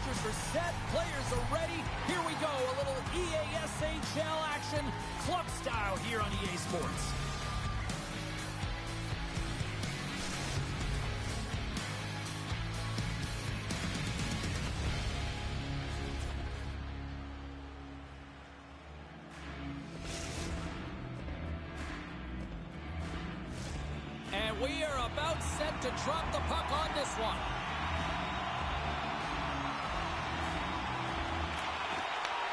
Posters are set. Players are ready. Here we go. A little EASHL action, club style here on EA Sports. And we are about set to drop the puck on this one.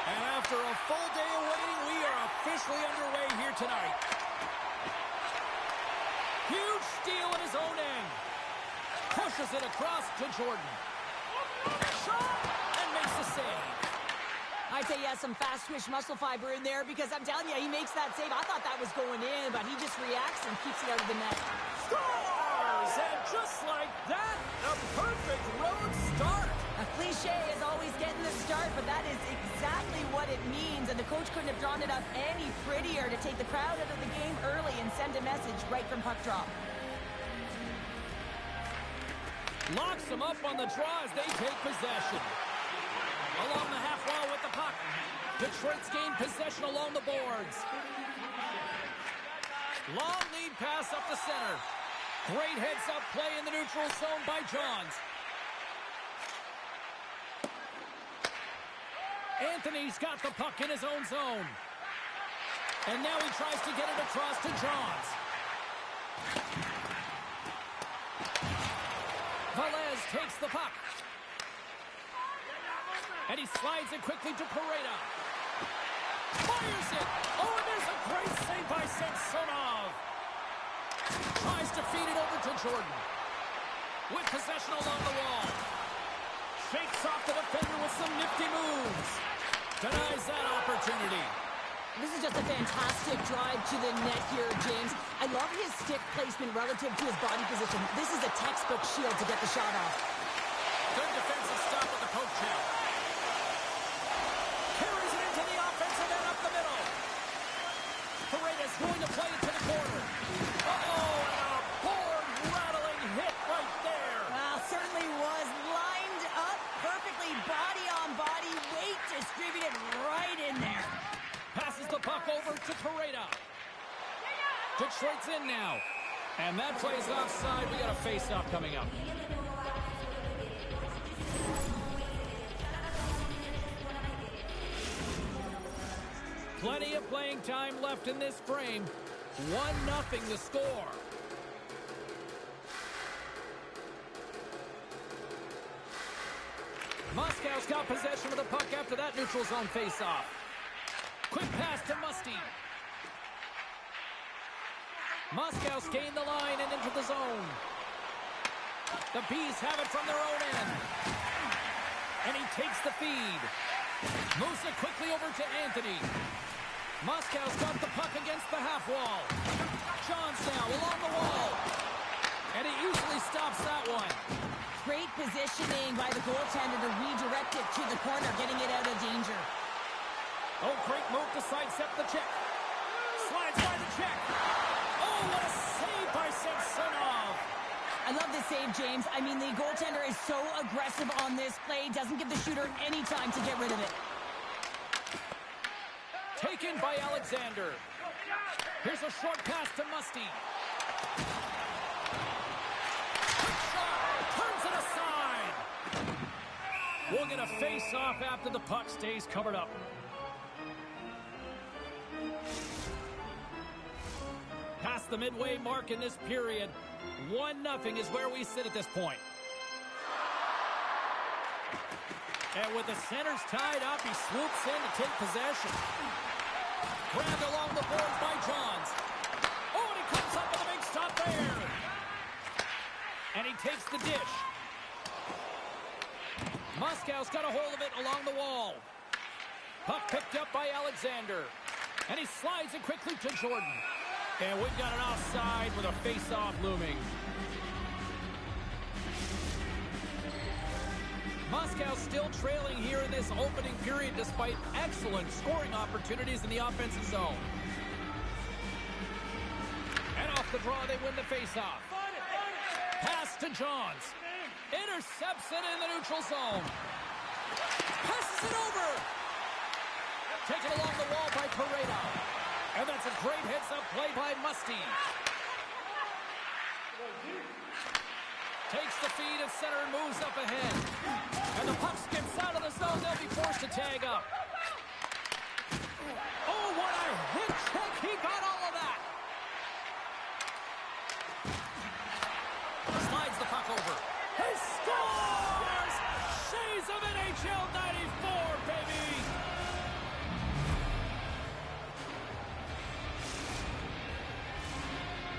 And after a full day of waiting, we are officially underway here tonight. Huge steal in his own end. Pushes it across to Jordan. Shot! And makes the save. I'd say, yeah, some fast-twitch muscle fiber in there because I'm telling you, he makes that save. I thought that was going in, but he just reacts and keeps it out of the net. Scores! And just like that, a perfect road start. A cliche is always getting the start, but that is exactly what it means, and the coach couldn't have drawn it up any prettier to take the crowd out of the game early and send a message right from puck drop. Locks them up on the draw as they take possession. Along the half wall with the puck. Detroit's gained possession along the boards. Long lead pass up the center. Great heads-up play in the neutral zone by Johns. Anthony's got the puck in his own zone. And now he tries to get it across to Johns. Velez takes the puck. And he slides it quickly to Pareda. Fires it! Oh, and there's a great save by Samsonov. Tries to feed it over to Jordan. With possession along the wall. Shakes off the defender with some nifty moves. Denies that opportunity. This is just a fantastic drive to the net here, James. I love his stick placement relative to his body position. This is a textbook shield to get the shot off. Good defensive stop with the poke check. Carries it into the offensive end up the middle. Paredes going to play it to the corner. Uh-oh, and a board-rattling hit right there. Well, certainly was lined up perfectly, body on body, weight distributed right in there. Passes the puck over to Pareda. Detroit's in now. And that plays offside. We got a face-off coming up. Plenty of playing time left in this frame. 1-0 the score. Moscow's got possession of the puck after that neutral zone face-off. Quick pass to Musty. Moscow's gained the line and into the zone. The Bees have it from their own end. And he takes the feed. Moves it quickly over to Anthony. Moscow's got the puck against the half wall. Johns now along the wall. And he easily stops that one. Great positioning by the goaltender to redirect it to the corner, getting it out of danger. Oh, great move to sidestep the check. Slides by the check. Oh, what a save by Samsonov. I love this save, James. I mean, the goaltender is so aggressive on this play. Doesn't give the shooter any time to get rid of it. Taken by Alexander. Here's a short pass to Musty. Quick shot. Turns it aside. We'll get a face-off after the puck stays covered up. Past the midway mark in this period. 1-0 is where we sit at this point. And with the centers tied up, he swoops in to take possession. Grabbed along the boards by Johns. Oh, and he comes up with a big stop there. And he takes the dish. Moscow's got a hold of it along the wall. Puck picked up by Alexander. And he slides it quickly to Jordan. And we've got an offside with a face-off looming. Moscow still trailing here in this opening period despite excellent scoring opportunities in the offensive zone. And off the draw, they win the face-off. Pass to Johns. Intercepts it in the neutral zone. Passes it over. Taken along the wall by Pareto. And that's a great heads-up play by Musty. Takes the feed at center and moves up ahead. And the puck skips out of the zone. They'll be forced to tag up. Oh, what a hit check. He got all of that. Slides the puck over. He scores! Shades of NHL 94, baby!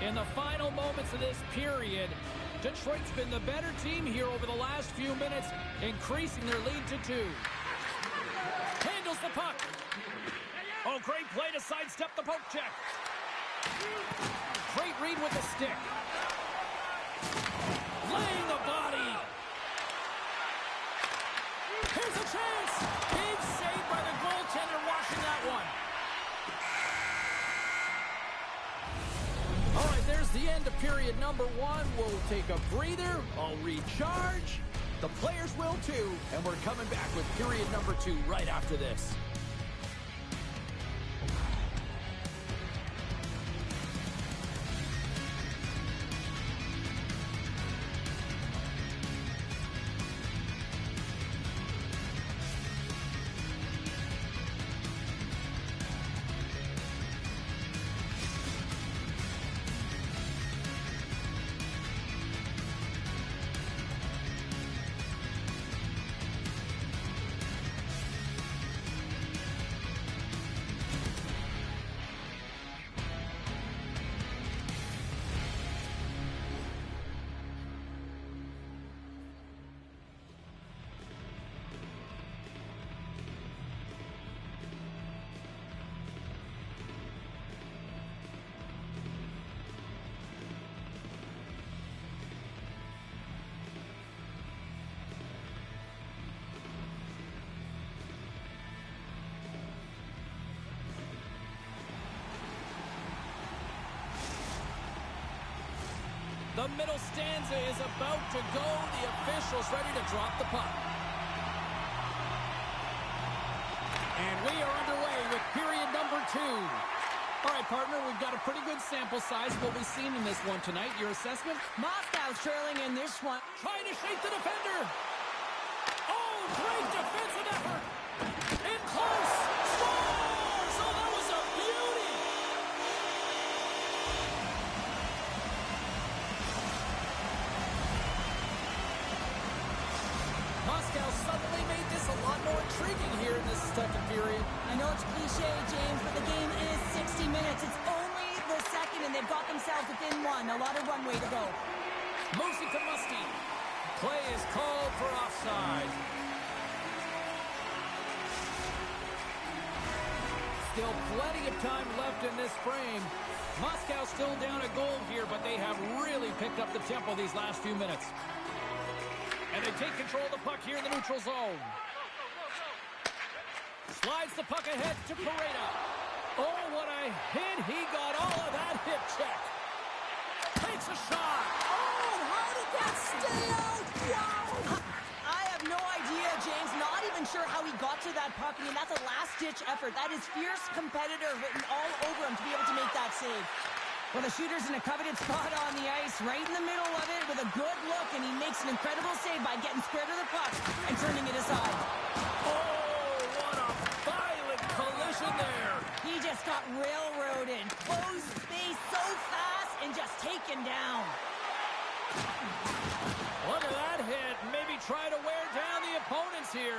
In the final moments of this period, Detroit's been the better team here over the last few minutes, increasing their lead to 2. Handles the puck. Oh, great play to sidestep the poke check. Great read with the stick. Laying the body. Here's a chance. Big save by the goaltender watching that one. All right, there's the end of period number 1. We'll take a breather. I'll recharge. The players will too. And we're coming back with period number 2 right after this. The middle stanza is about to go. The officials ready to drop the puck. And we are underway with period number 2. All right, partner, we've got a pretty good sample size of what we've seen in this one tonight. Your assessment? Moscow's trailing in this one. Trying to shake the defender. Oh, great defensive effort. In close. Scores! Oh, that was a beauty. Moscow suddenly made this a lot more intriguing here in this second period. I know it's cliche, James, but the game is 60 minutes. It's only the second, and they've got themselves within 1. A lot of runway to go. Moosey to Musty. Play is called for offside. Still plenty of time left in this frame. Moscow still down a goal here, but they have really picked up the tempo these last few minutes. And they take control of the puck here in the neutral zone. Slides the puck ahead to Pareto. Oh, what a hit. He got all of that hip check. Takes a shot. Oh, how did that stay out? Wow. I have no idea, James. Not even sure how he got to that puck. I mean, that's a last-ditch effort. That is fierce competitor written all over him to be able to make that save. Well, the shooter's in a coveted spot on the ice, right in the middle of it with a good look, and he makes an incredible save by getting square to the puck and turning it aside. Oh, what a violent collision there. He just got railroaded, closed space so fast, and just taken down. Look at that hit. Maybe try to wear down the opponents here.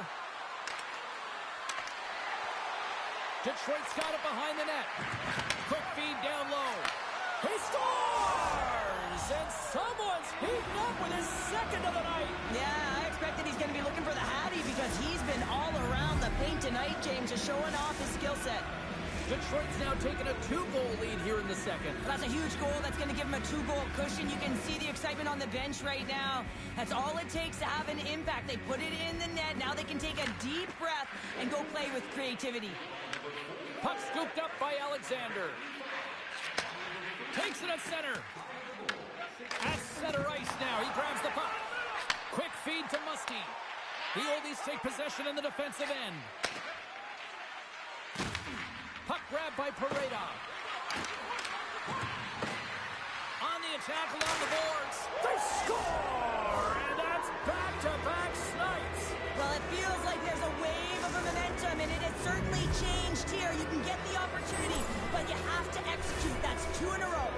Detroit's got it behind the net. Quick feed down low. He scores! And someone's heating up with his second of the night. Yeah, I expected he's going to be looking for the Hattie because he's been all around the paint tonight, James, just showing off his skill set. Detroit's now taking a 2-goal lead here in the second. That's a huge goal. That's going to give him a 2-goal cushion. You can see the excitement on the bench right now. That's all it takes to have an impact. They put it in the net. Now they can take a deep breath and go play with creativity. Puck scooped up by Alexander. Takes it at center. At center ice now. He grabs the puck. Quick feed to Musty. The Oldies take possession in the defensive end. Puck grab by Pareda. On the attack along the boards. They score! And that's back-to-back snipes. Well, it feels like there's a wave of momentum, and it has certainly changed here. You can get the opportunity, but you have to execute. That's 2 in a row.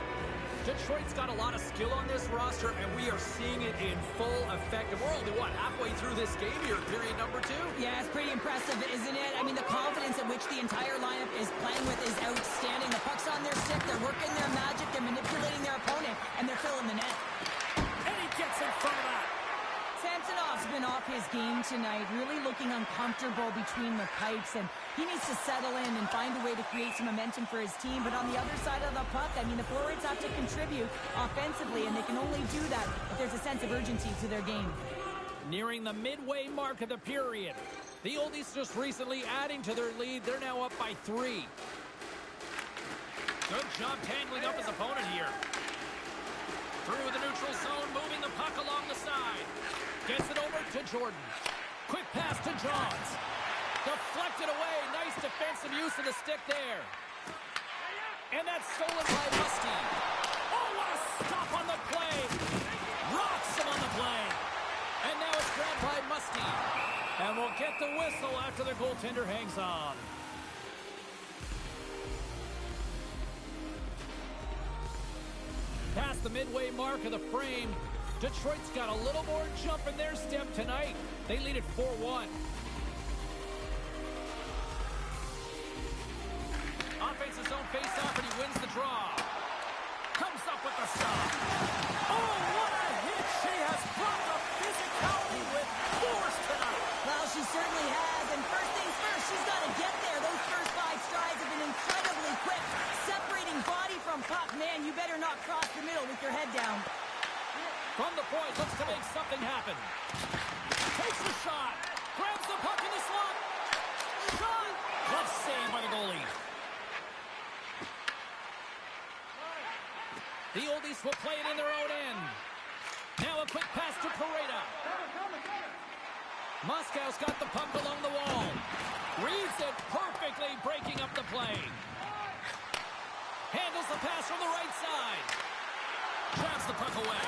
Detroit's got a lot of skill on this roster, and we are seeing it in full effect. And we're only, halfway through this game here, period number 2? Yeah, it's pretty impressive, isn't it? I mean, the confidence at which the entire lineup is playing with is outstanding. The puck's on their stick, they're working their magic, they're manipulating their opponent, and they're filling the net. And he gets in front of that. Samsonov's been off his game tonight, really looking uncomfortable between the pipes, and he needs to settle in and find a way to create some momentum for his team. But on the other side of the puck, I mean, the forwards have to contribute offensively, and they can only do that if there's a sense of urgency to their game. Nearing the midway mark of the period. The Oldies just recently adding to their lead. They're now up by 3. Good job tangling up his opponent here. Through the neutral zone, moving the puck along the side. Gets it over to Jordan. Quick pass to Johns. Deflected away. Nice defensive use of the stick there. And that's stolen by Musty. Oh, what a stop on the play. Rocks him on the play. And now it's grabbed by Musty. And we'll get the whistle after the goaltender hangs on. Past the midway mark of the frame, Detroit's got a little more jump in their step tonight. They lead it 4-1. Offensive zone face-off, and he wins the draw. Comes up with the stop. Oh, what a hit! She has brought the physicality with force tonight. Well, she certainly has, and first things first, she's got to get there. Those first 5 strides have been incredibly quick. Separating body from puck, man, you better not cross the middle with your head down. From the point, looks to make something happen. Takes the shot. Grabs the puck in the slot. Shot. Glove save by the goalie. The Oldies will play it in their own end. Now a quick pass to Pareda. Moscow's got the puck along the wall. Reads it perfectly, breaking up the play. Handles the pass from the right side. Grabs the puck away.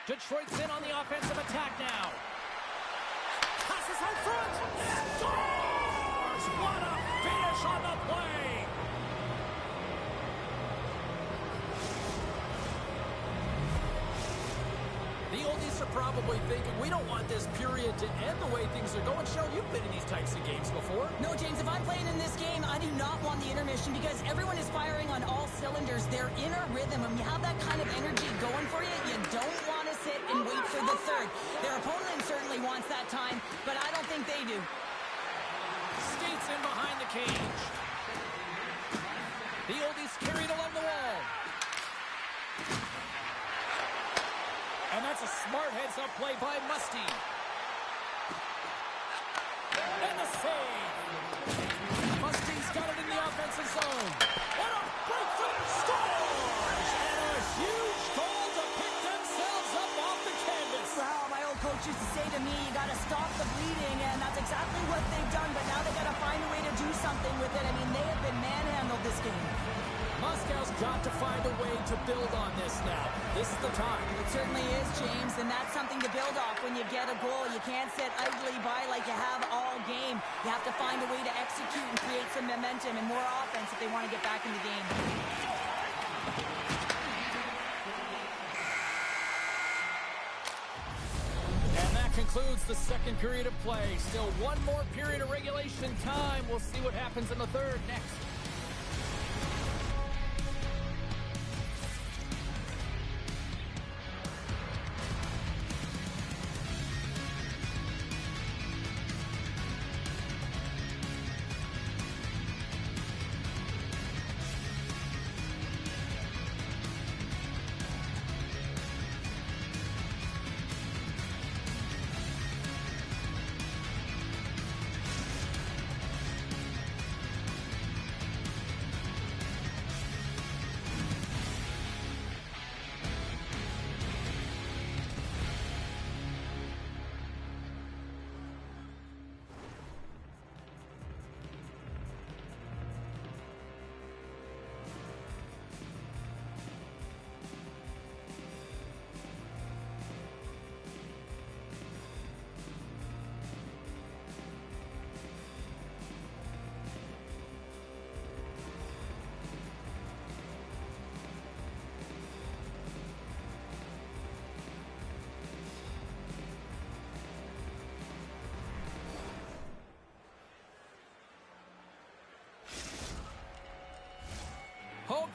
Detroit's in on the offensive attack now. Passes out front. Scores! What a finish on the play! The Oldies are probably thinking, we don't want this period to end the way things are going. Cheryl, you've been in these types of games before. No, James, if I'm playing in this game, I do not want the intermission because everyone is firing on all cylinders. They're in a rhythm. When you have that kind of energy going for you, you don't want to sit and wait for the third. Their opponent certainly wants that time, but I don't think they do. Skates in behind the cage. The Oldies carried along the wall. And that's a smart heads-up play by Musty. And the save. Musty's got it in the offensive zone. What a breakthrough! Scores! And a huge goal to pick themselves up off the canvas. Well, my old coach used to say to me, you got to stop the bleeding, and that's exactly what they've done, but now they got to find a way to do something with it. I mean, they have been manhandled this game. Moscow's got to find a way to build on this now. This is the time. It certainly is, James, and that's something to build off when you get a goal. You can't sit idly by like you have all game. You have to find a way to execute and create some momentum and more offense if they want to get back in the game. And that concludes the second period of play. Still one more period of regulation time. We'll see what happens in the third next.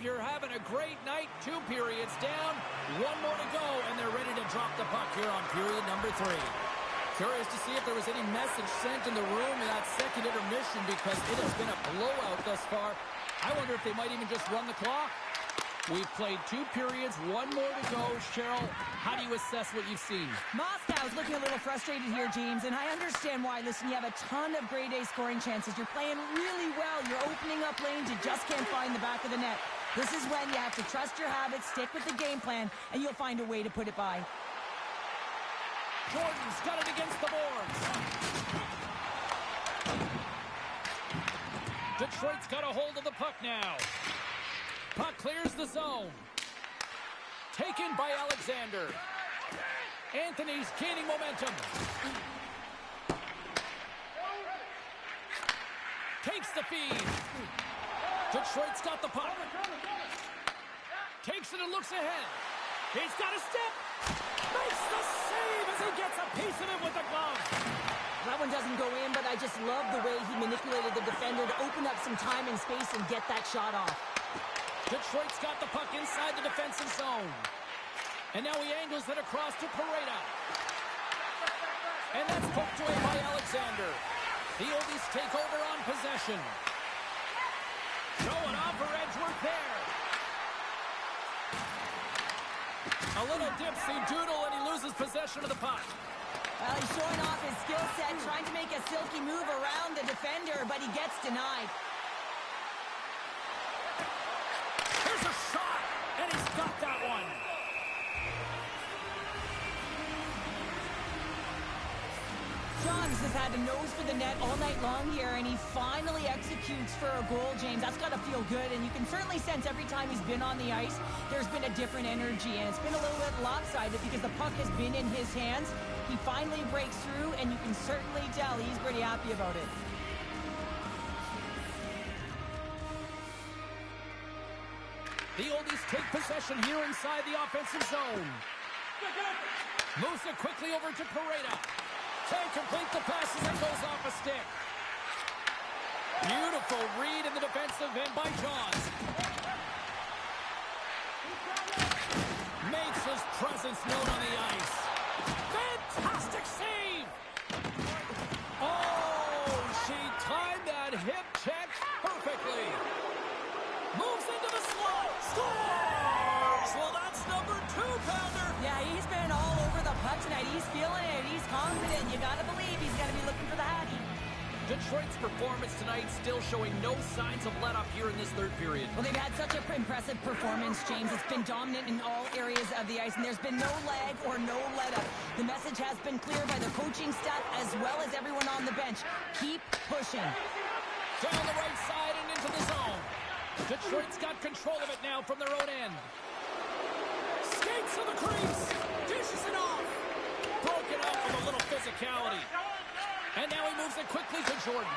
you're having a great night. 2 periods down, 1 more to go, and they're ready to drop the puck here on period number 3. Curious to see if there was any message sent in the room in that second intermission because it has been a blowout thus far. I wonder if they might even just run the clock. We've played 2 periods, 1 more to go. Cheryl, how do you assess what you've seen? Moscow's looking a little frustrated here, James, and I understand why. Listen, you have a ton of grade A scoring chances. You're playing really well. You're opening up lanes. You just can't find the back of the net. This is when you have to trust your habits, stick with the game plan, and you'll find a way to put it by. Jordan's got it against the boards. Detroit's got a hold of the puck now. Puck clears the zone. Taken by Alexander. Anthony's gaining momentum. Takes the feed. Detroit's got the puck. Takes it and looks ahead. He's got a step. Makes the save as he gets a piece of it with the glove. That one doesn't go in, but I just love the way he manipulated the defender to open up some time and space and get that shot off. Detroit's got the puck inside the defensive zone. And now he angles it across to Pareda. And that's poked away by Alexander. The Oldies take over on possession. Showing off for Edgeworth there. A little dipsy doodle and he loses possession of the puck. Well, he's showing off his skill set, trying to make a silky move around the defender, but he gets denied. Here's a shot, and he's got that one. Johns has had a nose for the net all night long here, and he finally executes for a goal, James. That's got to feel good, and you can certainly sense every time he's been on the ice, there's been a different energy, and it's been a little bit lopsided because the puck has been in his hands. He finally breaks through, and you can certainly tell he's pretty happy about it. The Oldies take possession here inside the offensive zone. Moves it quickly over to Pareda. Can't complete the passes and goes off a stick. Beautiful read in the defensive end by Johns. Makes his presence known on the ice. Fantastic save! Oh, she timed that hip check perfectly. Moves into the slot. Scores! Well, that's number 2-pounder. Yeah, he's been all over the puck tonight. He's feeling it. He's confident. You got to believe he's going to be looking for the Hattie. Detroit's performance tonight still showing no signs of let-up here in this 3rd period. Well, they've had such an impressive performance, James. It's been dominant in all areas of the ice, and there's been no lag or no let-up. The message has been clear by the coaching staff as well as everyone on the bench. Keep pushing. Down the right side and into the zone. Detroit's got control of it now from their own end. Skates to the crease. Dishes it off. Broken up with a little physicality. And now he moves it quickly to Jordan.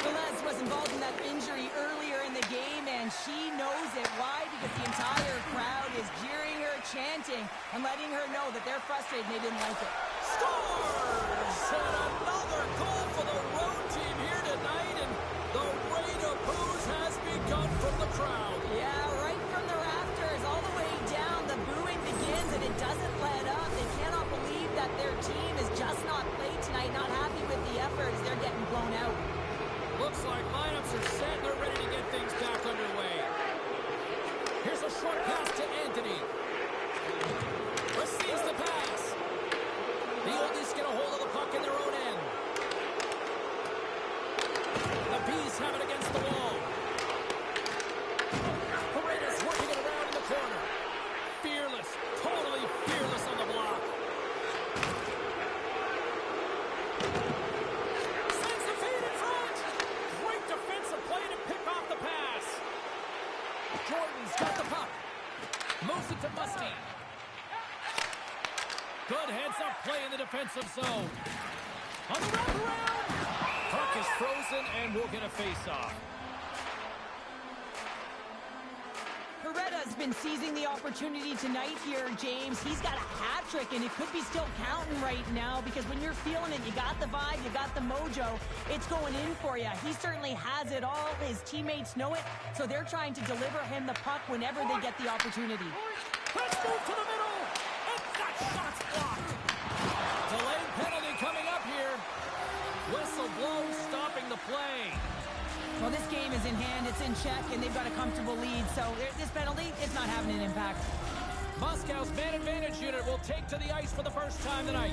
Velez was involved in that injury earlier in the game, and she knows it. Why? Because the entire crowd is jeering her, chanting, and letting her know that they're frustrated and they didn't like it. Scores! And another goal for the road team here tonight, and the rain of boos has begun from the crowd. Yeah, right from the rafters, all the way down, the booing begins, and it doesn't let up. They cannot believe that their team is just not played tonight, not happy with the effort as they're getting blown out. Looks like lineups are set. They're ready to get things back underway. Here's a short pass to Anthony. Receives the pass. The Oldies get a hold of the puck in their own end. The Bees have it against the wall. Paredes working it around in the corner. Fearless, totally fearless on the block. Sends the feed in front. Great defensive play to pick off the pass. Jordan's got the puck. Moves it to Musty. Good heads-up play in the defensive zone. On the wraparound. Puck is frozen and we'll get a face-off. Pareda's been seizing the opportunity tonight here, James. He's got a hat trick, and it could be still counting right now because when you're feeling it, you got the vibe, you got the mojo, it's going in for you. He certainly has it all. His teammates know it, so they're trying to deliver him the puck whenever they get the opportunity. Let's move to the middle, and that shot's blocked. Delayed penalty coming up here. Whistle blows, stopping the play. Well, this game is in hand, it's in check, and they've got a comfortable lead, so this penalty, it's not having an impact. Moscow's man advantage unit will take to the ice for the first time tonight.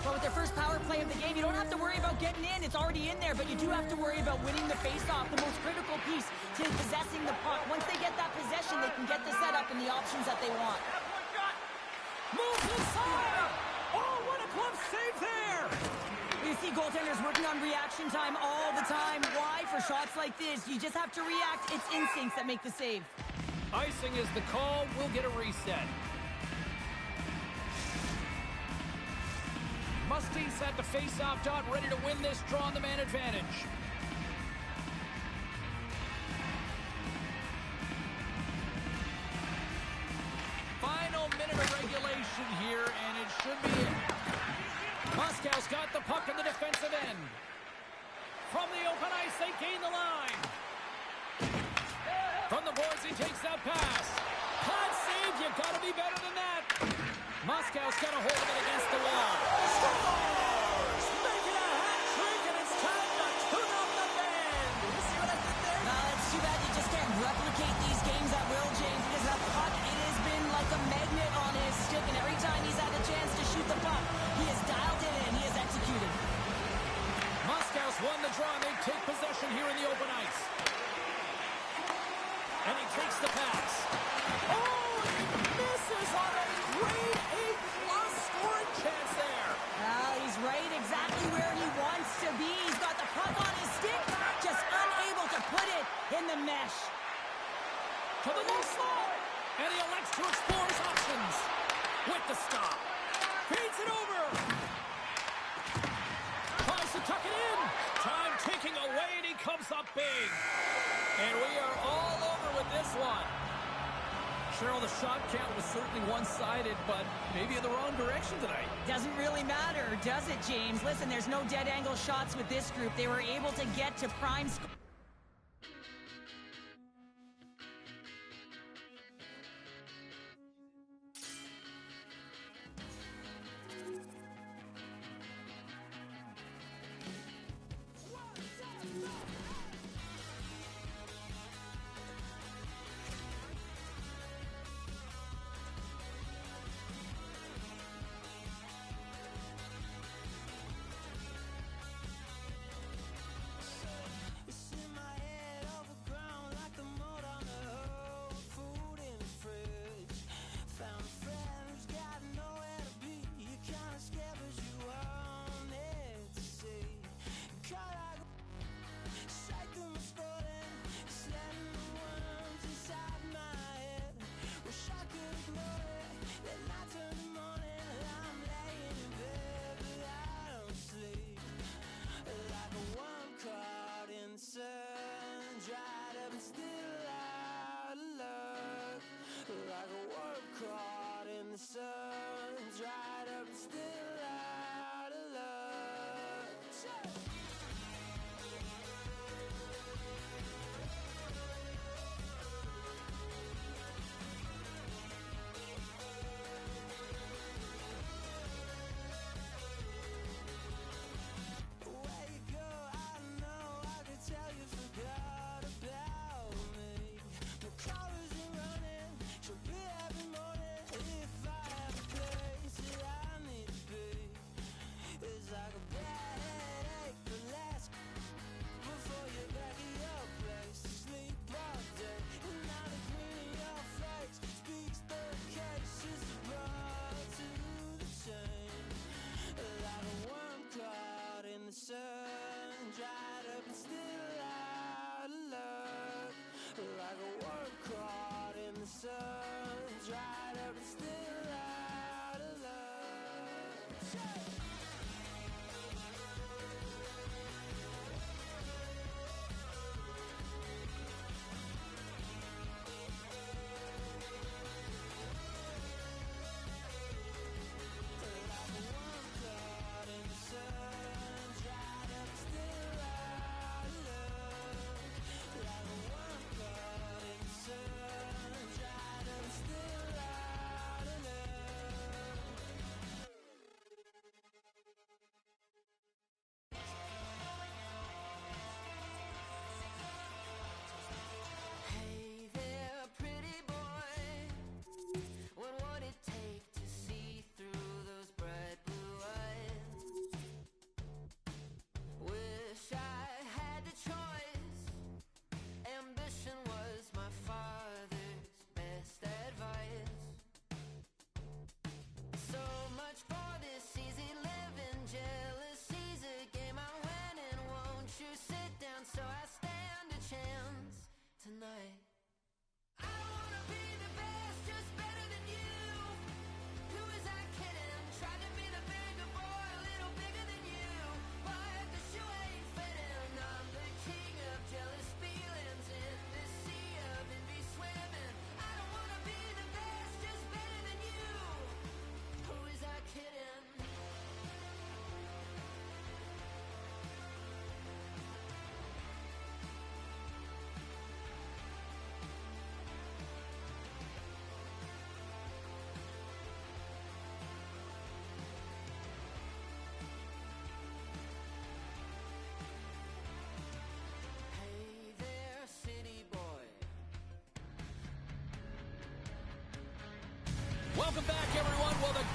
Well, with their first power play of the game, you don't have to worry about getting in. It's already in there, but you do have to worry about winning the faceoff, the most critical piece to possessing the puck. Once they get that possession, they can get the setup and the options that they want. Moves inside! Oh, what a glove save there! You see goaltenders working on reaction time all the time. Why? For shots like this, you just have to react. It's instincts that make the save. Icing is the call. We'll get a reset. Mustangs at the face-off dot, ready to win this draw on the man advantage. Final minute of regulation here, and it should be it. Moscow's got the puck in the defensive end. From the open ice, they gain the line. From the boards, he takes that pass. Hot save, you gotta be better than that. Moscow's got a hold of it against the wall. Scores! Making a hat trick, and it's time to tune up the band. You see what I did there? No, it's too bad you just can't replicate these games at will, James, because that puck, it has been like a magnet on his stick, and every time he's had a chance to shoot the puck, he has dialed in and he has executed. Moscow's won the draw, and they take possession here in the open ice. And he takes the pass. Oh, he misses on a grade A+ scoring chance there. Well, he's right exactly where he wants to be. He's got the puck on his stick, just unable to put it in the mesh. To the low slot. And he elects to explore his options. With the stop. Feeds it over. Tries to tuck it in. Time ticking away, and he comes up big. And we are all over with this one. Cheryl, the shot count was certainly one-sided, but maybe in the wrong direction tonight. Doesn't really matter, does it, James? Listen, there's no dead angle shots with this group. They were able to get to prime score.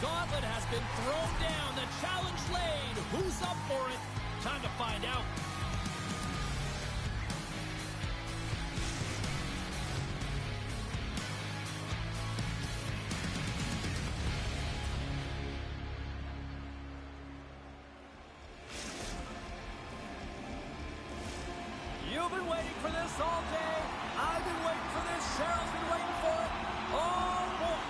gauntlet has been thrown down. The challenge laid. Who's up for it? Time to find out. You've been waiting for this all day. I've been waiting for this. Cheryl's been waiting for it. Oh, boy.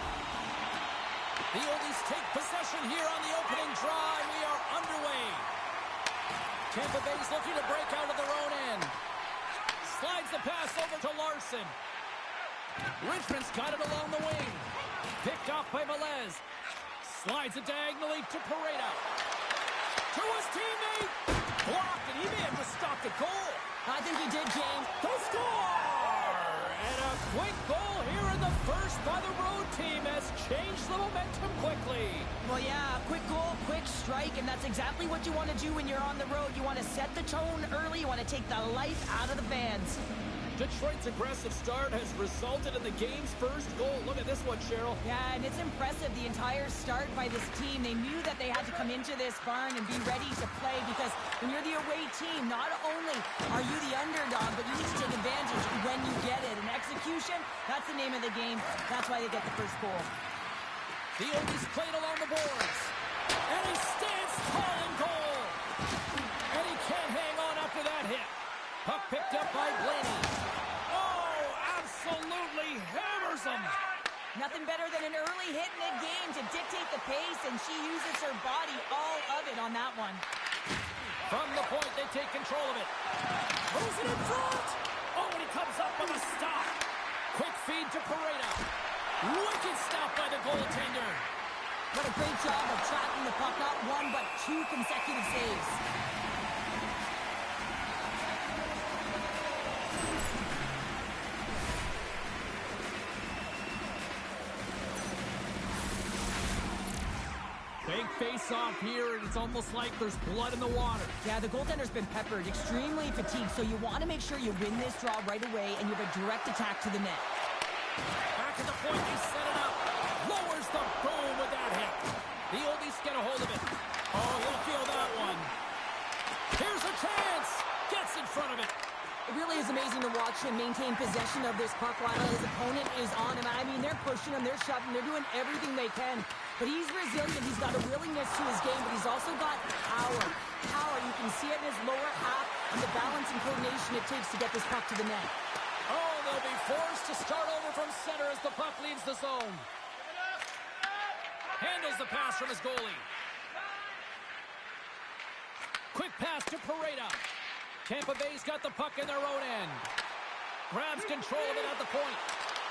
The Oldies take possession here on the opening drive. We are underway. Tampa Bay's looking to break out of their own end. Slides the pass over to Larson. Richmond's got it along the wing. Picked off by Velez. Slides it diagonally to Pareda. To his teammate. Blocked, and he may have just stopped a goal. I think he did, James. To score! And a quick goal here in the first by the road team has changed the momentum quickly. Well, yeah, quick goal, quick strike, and that's exactly what you want to do when you're on the road. You want to set the tone early. You want to take the life out of the fans. Detroit's aggressive start has resulted in the game's first goal. Look at this one, Cheryl. Yeah, and it's impressive, the entire start by this team. They knew that they had to come into this barn and be ready to play because when you're the away team, not only are you the underdog, but you need to take advantage when you get it. And execution, that's the name of the game. That's why they get the first goal. The Oldies played along the boards. And he stands tall in goal. And he can't hang on after that hit. Puck picked up by Blaney. Oh, absolutely hammers him. Nothing better than an early hit in a game to dictate the pace, and she uses her body, all of it, on that one. From the point, they take control of it. Moves it in front. Oh, and he comes up with a stop. Quick feed to Pareda. Wicked stop by the goaltender. What a great job of tracking the puck. Not one, but two consecutive saves. Big face-off here, and it's almost like there's blood in the water. Yeah, the goaltender's been peppered, extremely fatigued, so you want to make sure you win this draw right away, and you have a direct attack to the net. Back at the point, he set it up. Lowers the boom with that hit. The Oldies get a hold of it. Oh, he'll feel that one. Here's a chance. Gets in front of it. It really is amazing to watch him maintain possession of this puck while his opponent is on him. I mean, they're pushing him, they're shoving, they're doing everything they can. But he's resilient, he's got a willingness to his game, but he's also got power. Power, you can see it in his lower half and the balance and coordination it takes to get this puck to the net. Oh, they'll be forced to start over from center as the puck leaves the zone. Handles the pass from his goalie. Quick pass to Pareda. Tampa Bay's got the puck in their own end. Grabs control of it at the point.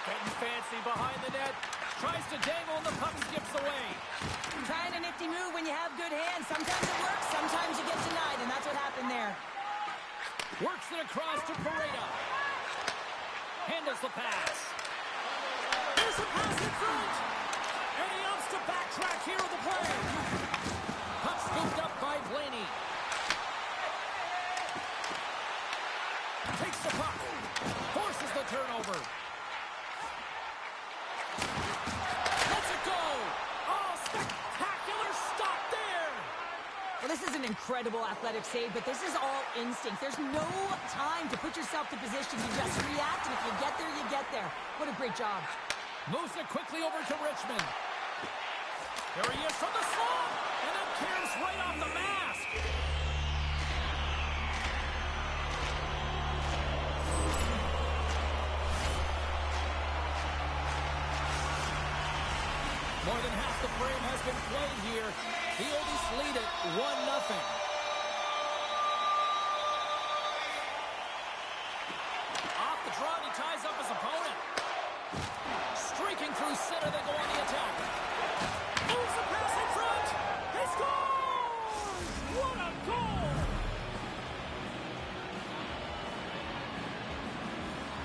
Getting fancy behind the net. Tries to dangle and the puck skips away. Trying a nifty move when you have good hands. Sometimes it works, sometimes you get denied, and that's what happened there. Works it across to Pareda. Handles the pass. There's a pass in front. And he opts to backtrack here with the play. Puck scooped up by Blaney. Takes the puck. Forces the turnover. Lets it go. Oh, spectacular stop there. Well, this is an incredible athletic save, but this is all instinct. There's no time to put yourself to position. You just react, and if you get there, you get there. What a great job. Moves it quickly over to Richmond. There he is from the slot, and that tears right off the mask. More than half the frame has been played here. The Oldies lead it 1-0. Off the draw, he ties up his opponent. Streaking through center, they go on the attack. Moves the pass in front. He scores! What a goal!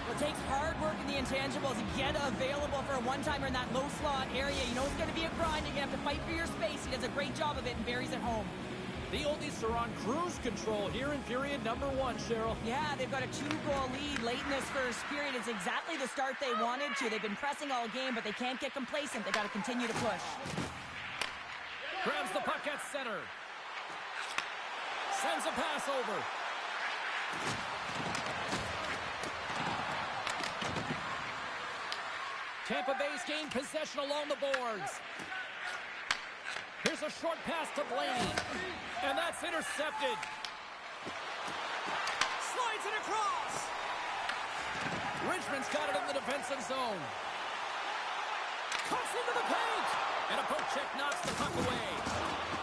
Well, it takes hard work in the intangibles to get available for a one-timer in that low slot area. You know it's going to be a grind. You're going to have to fight for your space. He does a great job of it and buries it home. The Oldies are on cruise control here in period number 1, Cheryl. Yeah, they've got a 2-goal lead late in this first period. It's exactly the start they wanted to. They've been pressing all game, but they can't get complacent. They've got to continue to push. Grabs the puck at center. Sends a pass over. Tampa Bay's gained possession along the boards. Here's a short pass to Blaney. And that's intercepted. Slides it across. Richmond's got it in the defensive zone. Cuts into the paint. And a poke check knocks the puck away.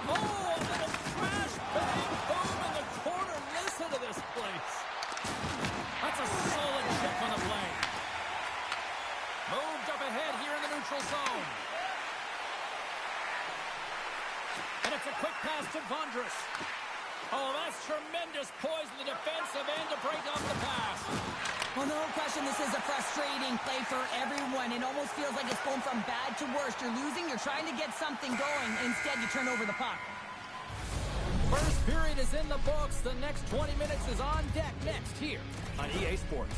Oh, a little smash, bang, boom in the corner. Listen to this place. That's a solid check on the play. Moved up ahead here in the neutral zone. And it's a quick pass to Vondras. Oh, that's tremendous poise in the defensive end to break off the pass. Well, no question, this is a frustrating play for everyone. It almost feels like it's going from bad to worse. You're losing, you're trying to get something going. Instead, you turn over the puck. First period is in the books. The next 20 minutes is on deck next here on EA Sports.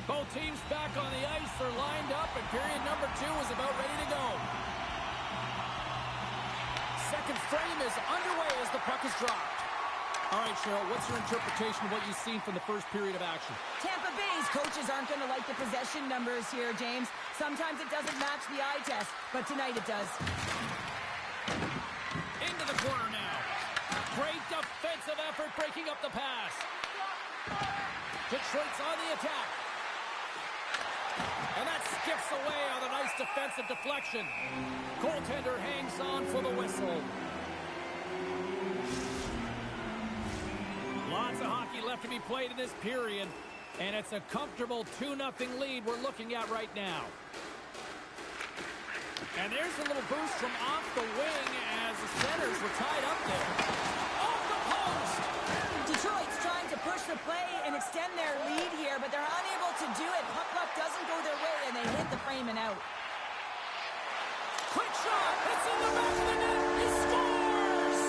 Both teams back on the ice. They're lined up, and period number 2 is about ready to go. Second frame is underway as the puck is dropped. All right, Cheryl, what's your interpretation of what you've seen from the first period of action? Tampa Bay's coaches aren't going to like the possession numbers here, James. Sometimes it doesn't match the eye test, but tonight it does. Into the corner now. Great defensive effort breaking up the pass. Detroit's on the attack. And that skips away on a nice defensive deflection. Goaltender hangs on for the whistle. Lots of hockey left to be played in this period. And it's a comfortable 2-0 lead we're looking at right now. And there's a little boost from off the wing as the centers were tied up there. Off the post! Detroit's trying to push the play and extend their lead here, but they're unable to do it. Puck luck doesn't go their way, and they hit the frame and out. Quick shot! It's in the back of the net! He scores!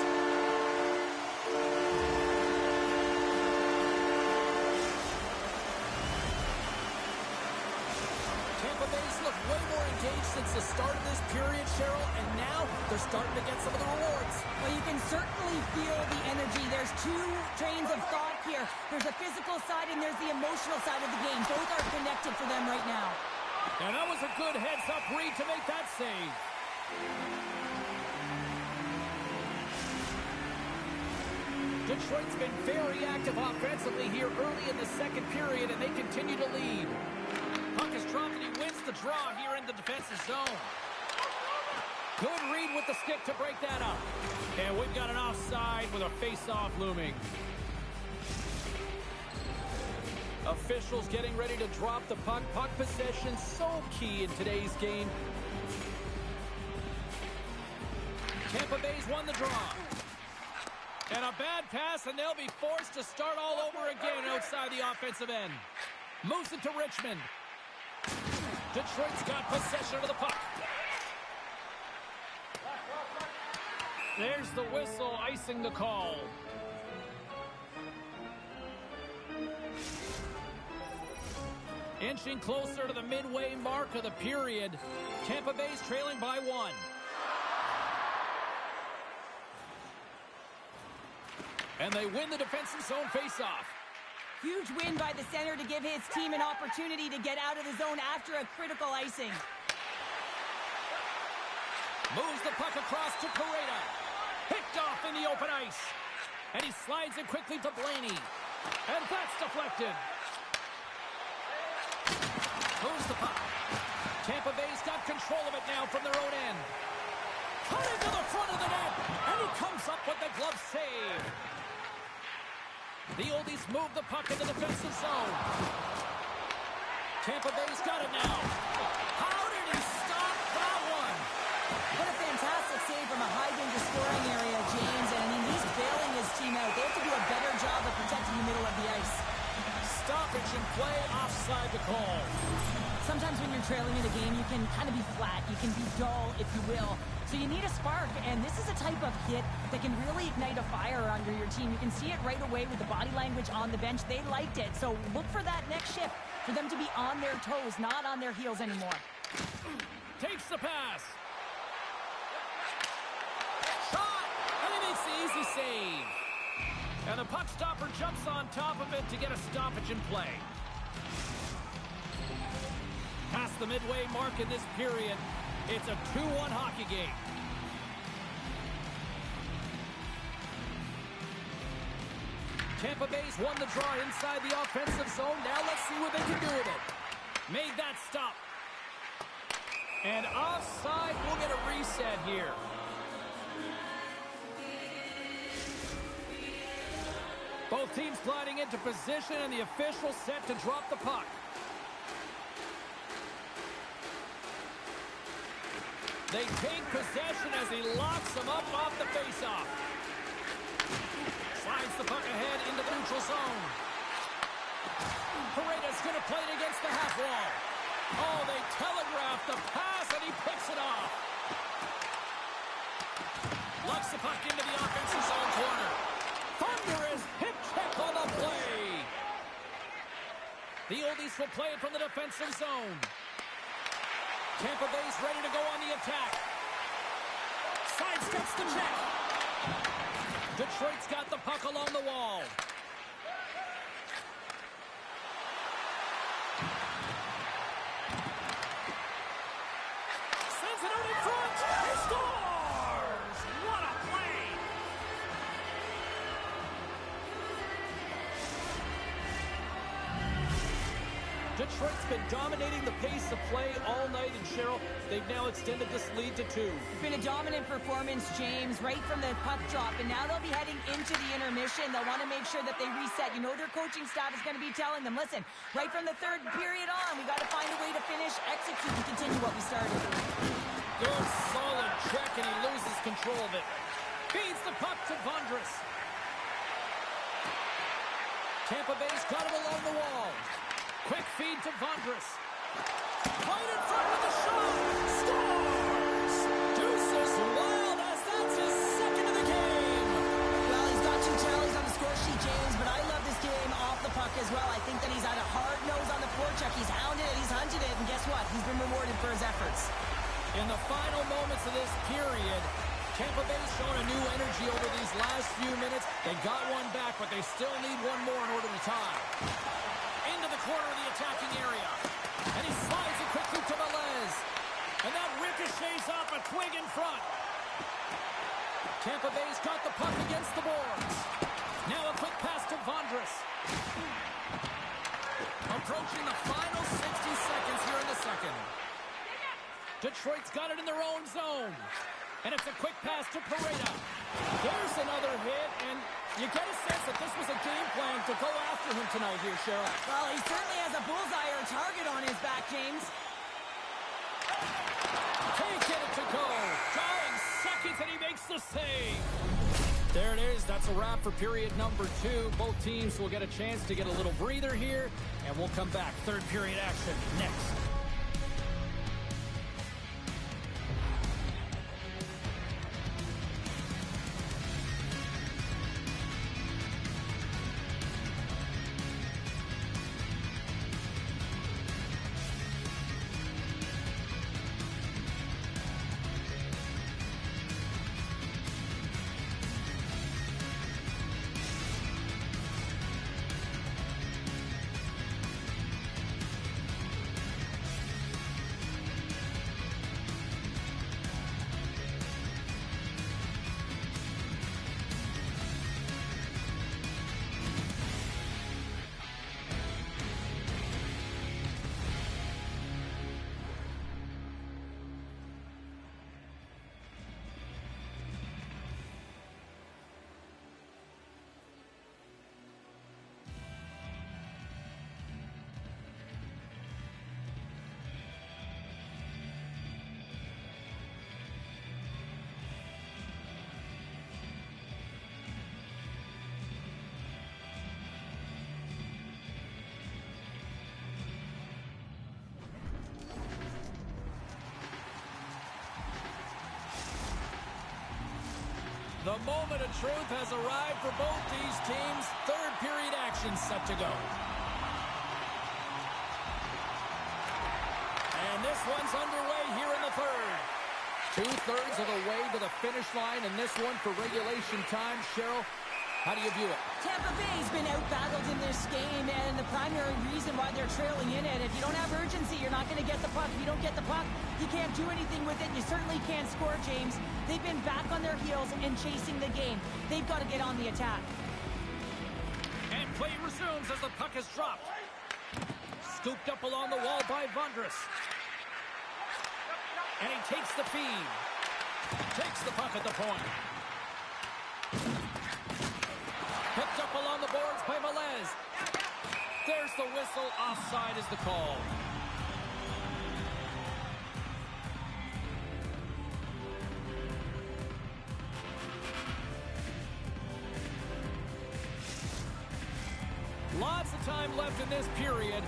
Tampa Bay's looked way more engaged since the start of this period, Cheryl, and now they're starting to get some of the rewards. Well, you can certainly feel the energy. There's two trains of thought here. There's a physical side and there's the emotional side of the game. Both are connected for them right now. And that was a good heads-up read to make that save. Detroit's been very active offensively here early in the second period, and they continue to lead. Puck is dropped, and he wins the draw here in the defensive zone. Good read with the stick to break that up. And we've got an offside with a face-off looming. Officials getting ready to drop the puck. Puck possession so key in today's game. Tampa Bay's won the draw. And a bad pass, and they'll be forced to start all over again outside the offensive end. Moves it to Richmond. Detroit's got possession of the puck. There's the whistle, icing the call. Inching closer to the midway mark of the period. Tampa Bay's trailing by 1. And they win the defensive zone faceoff. Huge win by the center to give his team an opportunity to get out of the zone after a critical icing. Moves the puck across to Pareda. Picked off in the open ice. And he slides it quickly to Blaney. And that's deflected. Moves the puck. Tampa Bay's got control of it now from their own end. Cut into the front of the net. And he comes up with the glove save. The Oldies move the puck in the defensive zone. Tampa Bay's got it now. How did he stop that one? What a fantastic save from a high-danger scoring area, James. And, I mean, he's bailing his team out. They have to do a better job of protecting the middle of the ice. Stoppage in play, offside the call. Sometimes when you're trailing in a game, you can kind of be flat. You can be dull, if you will. So you need a spark, and this is a type of hit that can really ignite a fire under your team. You can see it right away with the body language on the bench. They liked it. So look for that next shift, for them to be on their toes, not on their heels anymore. Takes the pass. Shot! And he makes the easy save. And the puck stopper jumps on top of it to get a stoppage in play. Past the midway mark in this period, it's a 2-1 hockey game. Tampa Bay's won the draw inside the offensive zone. Now let's see what they can do with it. Made that stop. And offside, we'll get a reset here. Both teams sliding into position, and the official set to drop the puck. They take possession as he locks them up off the faceoff. Slides the puck ahead into the neutral zone. Paredes going to play it against the half wall. Oh, they telegraph the pass, and he picks it off. Locks the puck into the offensive zone corner. Thunderous hip check on the play. The Oldies will play it from the defensive zone. Tampa Bay's ready to go on the attack. Sidesteps the check. Detroit's got the puck along the wall. Sends it out in front. He scores! What a play! Detroit's been dominating the pace of play all night, and Cheryl, they've now extended this lead to 2. It's been a dominant performance, James, right from the puck drop, and now they'll be heading into the intermission. They'll want to make sure that they reset. You know their coaching staff is going to be telling them, listen, right from the third period on, we got to find a way to finish, execute, and continue what we started. Good, solid check, and he loses control of it. Feeds the puck to Vondras. Tampa Bay's got it along the wall. Quick feed to Vondras. Right in front with the shot. Scores! Deuces wild as that's his second of the game. Well, he's got 2 tallies on the score sheet, James, but I love this game off the puck as well. I think that he's had a hard nose on the forecheck. He's hounded it, he's hunted it, and guess what? He's been rewarded for his efforts. In the final moments of this period, Tampa Bay's shown a new energy over these last few minutes. They got one back, but they still need one more in order to tie. Into the corner of the attacking area. And he slides it quickly to Velez. And that ricochets off a twig in front. Tampa Bay's got the puck against the boards. Now a quick pass to Vondras. Approaching the final 60 seconds here in the second. Detroit's got it in their own zone. And it's a quick pass to Pareda. There's another hit, and you get a sense that this was a game plan to go after him tonight here, Cheryl. Well, he certainly has a bullseye or target on his back, James. Taking it to go. Drawing seconds, and he makes the save. There it is. That's a wrap for period number 2. Both teams will get a chance to get a little breather here, and we'll come back. Third period action next. The moment of truth has arrived for both these teams. Third period action set to go. And this one's underway here in the third. 2/3 of the way to the finish line, and this one for regulation time. Cheryl, how do you view it? Tampa Bay's been out-battled in this game, and the primary reason why they're trailing in it, if you don't have urgency, you're not going to get the puck. If you don't get the puck, you can't do anything with it. You certainly can't score, James. They've been back on their heels and chasing the game. They've got to get on the attack. And play resumes as the puck is dropped. Scooped up along the wall by Vondras. And he takes the feed. Takes the puck at the point. Picked up along the boards by Velez. There's the whistle. Offside is the call. Lots of time left in this period.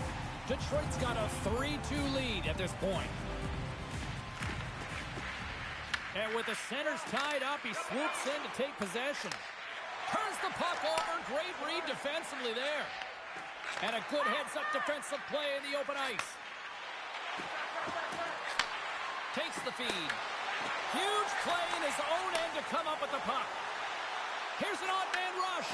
Detroit's got a 3-2 lead at this point. And with the centers tied up, he swoops in to take possession. Turns the puck over. Great read defensively there. And a good heads-up defensive play in the open ice. Takes the feed. Huge play in his own end to come up with the puck. Here's an odd-man rush.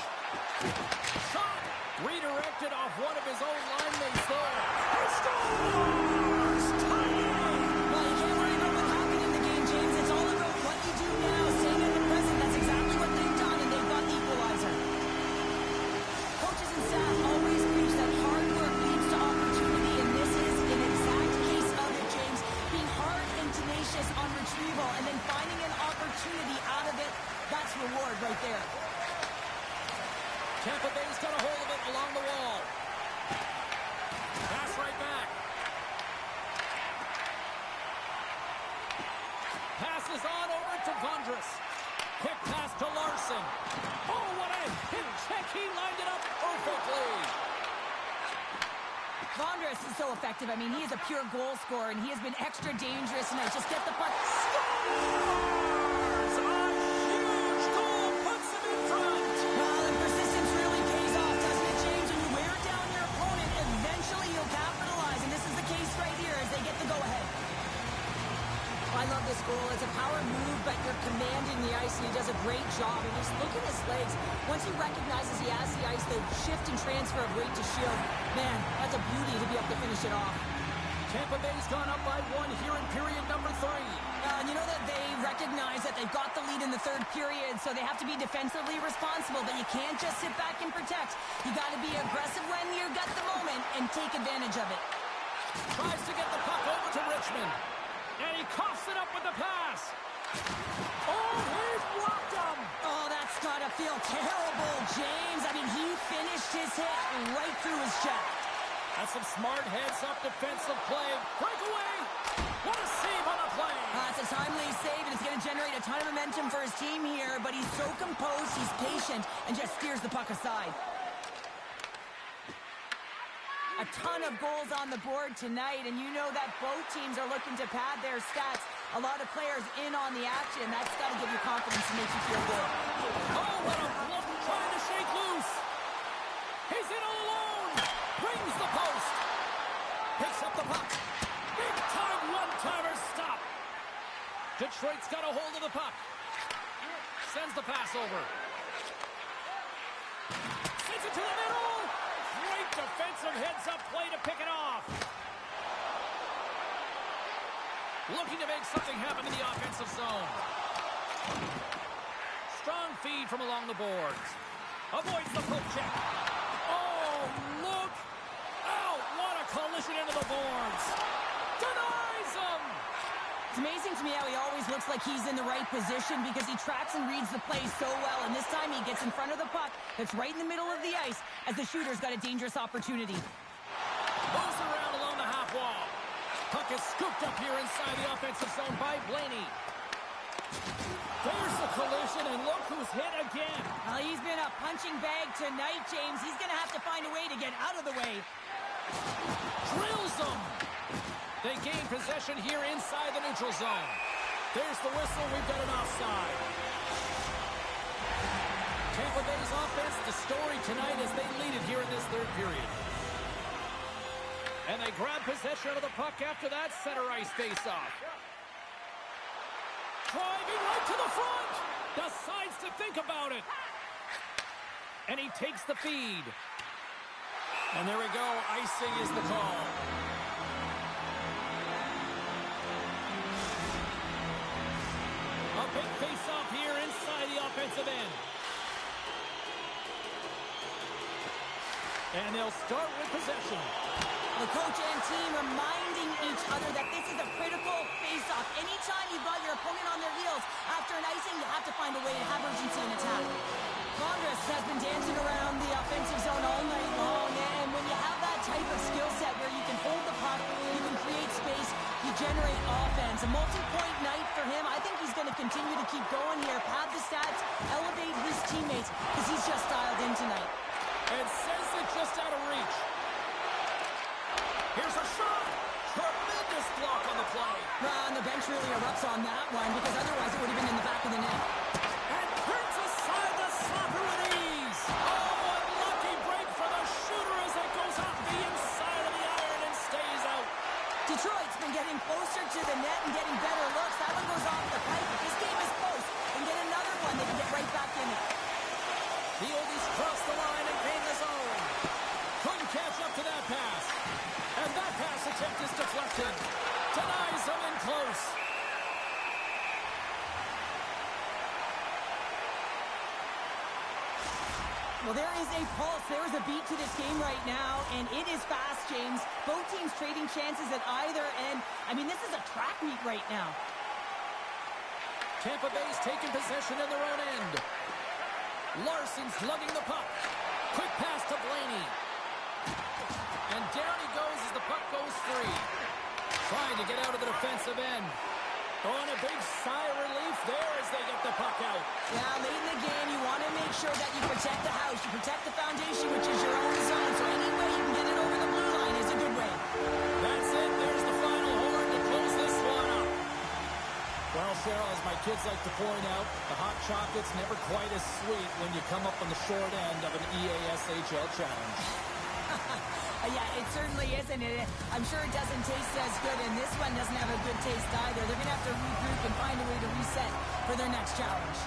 Shot. Redirected off one of his own line mates there. He scores! Tie game! Well, you can't worry about what happened in the game, James. It's all about what you do now, staying in the present. That's exactly what they've done, and they've got the equalizer. Coaches and staff always preach that hard work leads to opportunity, and this is an exact case of it, James. Being hard and tenacious on retrieval, and then finding an opportunity out of it, that's reward right there. Tampa Bay's got a hold of it along the wall. Pass right back. Passes on over to Vondras. Quick pass to Larson. Oh, what a hit check. He lined it up perfectly. Vondras is so effective. I mean, he is a pure goal scorer, and he has been extra dangerous tonight. Just get the puck. Scores! A huge goal puts him in front. Well, the persistence really pays off, doesn't it, James? When you wear down your opponent, eventually you'll capitalize, and this is the case right here as they get the go-ahead. I love this goal. It's a power move, but you're commanding the ice, and he does a great job. And just look at his legs. Once he recognizes he has the ice, the shift and transfer of weight to shield. Man, that's a beauty to be able to finish it off. Tampa Bay's gone up by 1 here in period number 3. And you know that they recognize that they've got the lead in the third period, so they have to be defensively responsible, but you can't just sit back and protect. You got to be aggressive when you got the moment and take advantage of it. Tries to get the puck over to Richmond. And he coughs it up with the pass. Oh, he's blocked him. Oh, that's got to feel terrible, James. I mean, he finished his hit right through his chest. That's some smart heads-up defensive play. Breakaway. What a save on the play. It's a timely save, and it's going to generate a ton of momentum for his team here, but he's so composed, he's patient, and just steers the puck aside. A ton of goals on the board tonight, and you know that both teams are looking to pad their stats. A lot of players in on the action. That's got to give you confidence and make you feel good. Oh, what a block trying to shake loose. He's in all alone. Brings the post. Picks up the puck. Big time one-timer stop. Detroit's got a hold of the puck. Sends the pass over. Sends it to the middle. Great defensive heads-up play to pick it off. Looking to make something happen in the offensive zone. Strong feed from along the boards. Avoids the poke check. Oh, look out. What a collision into the boards. Denies him. It's amazing to me how he always looks like he's in the right position because he tracks and reads the play so well. And this time he gets in front of the puck that's right in the middle of the ice as the shooter's got a dangerous opportunity. Moves around along the half wall. Puck is scooped up here inside the offensive zone by Blaney. There's the collision, and look who's hit again. Well, he's been a punching bag tonight, James. He's going to have to find a way to get out of the way. Drills them. They gain possession here inside the neutral zone. There's the whistle. We've got an offside. Tampa Bay's offense, the story tonight as they lead it here in this third period. And they grab possession of the puck after that center ice face-off. Driving right to the front. Decides to think about it. And he takes the feed. And there we go. Icing is the call. A big face-off here inside the offensive end. And they'll start with possession. The coach and team reminding each other that this is a critical face-off. Anytime you've got your opponent on their heels after an icing, you have to find a way to have urgency in attack. Congress has been dancing around the offensive zone all night long, and when you have that type of skill set where you can hold the puck, you can create space, you generate offense. A multi-point night for him. I think he's going to continue to keep going here, pad the stats, elevate his teammates, because he's just dialed in tonight. And sends it just out of reach. Here's a shot. Tremendous block on the play. And the bench really erupts on that one, because otherwise it would have been in the back of the net. And turns aside the slapper with ease. Oh, a lucky break for the shooter as it goes off the inside of the iron and stays out. Detroit's been getting closer to the net and getting better looks. That one goes off the pipe. If this game is close, and get another one, they can get right back in it. The Oldies cross the line and gain the zone. Couldn't catch up to that pass. And that pass attempt is deflected. Denies them in close. Well, there is a pulse. There is a beat to this game right now, and it is fast, James. Both teams trading chances at either end. I mean, this is a track meet right now. Tampa Bay's taking possession in their own end. Larson's lugging the puck. Quick pass to Blaney. And down he goes as the puck goes free. Trying to get out of the defensive end. On a big sigh of relief there as they get the puck out. Yeah, late in the game, you want to make sure that you protect the house. You protect the foundation, which is your own zone. So any way you can get it over the blue line is a good way. That's it. There's the final horn to close this one up. Well, Cheryl, as my kids like to point out, the hot chocolate's never quite as sweet when you come up on the short end of an EASHL challenge. Yeah, it certainly isn't. I'm sure it doesn't taste as good, and this one doesn't have a good taste either. They're going to have to regroup and find a way to reset for their next challenge.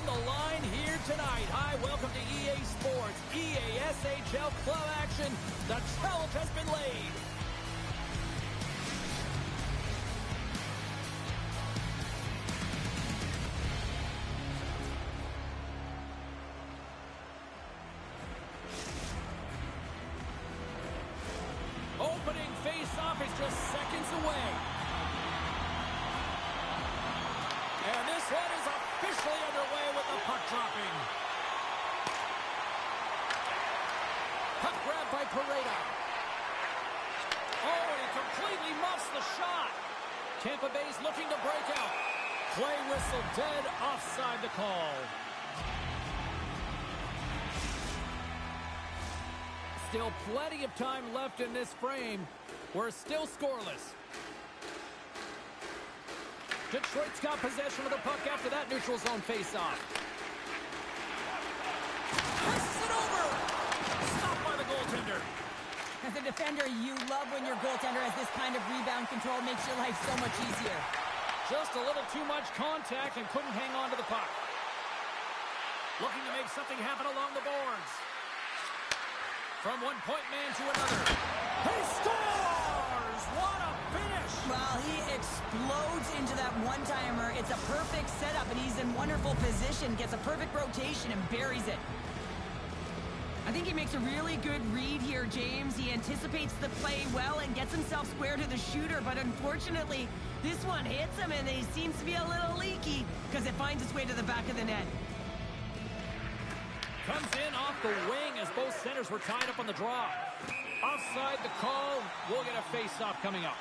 the line here tonight. Hi, welcome to EA Sports, EA SHL Club action. The challenge has been laid. Opening face-off is just seconds away. And this one is officially underway with the puck dropping. Puck grabbed by Pareda. Oh, and he completely muffs the shot. Tampa Bay's looking to break out. Play whistle dead, offside the call. Still plenty of time left in this frame. We're still scoreless. Detroit's got possession of the puck after that neutral zone face-off. Presses it over. Stopped by the goaltender. As a defender, you love when your goaltender has this kind of rebound control. Makes your life so much easier. Just a little too much contact and couldn't hang on to the puck. Looking to make something happen along the boards. From one point man to another. He scores! What a finish! Well, he explodes into that one-timer. It's a perfect setup, and he's in wonderful position. Gets a perfect rotation and buries it. I think he makes a really good read here, James. He anticipates the play well and gets himself square to the shooter, but unfortunately, this one hits him, and he seems to be a little leaky because it finds its way to the back of the net. Comes in off the wing as both centers were tied up on the draw. Offside the call. We'll get a face-off coming up.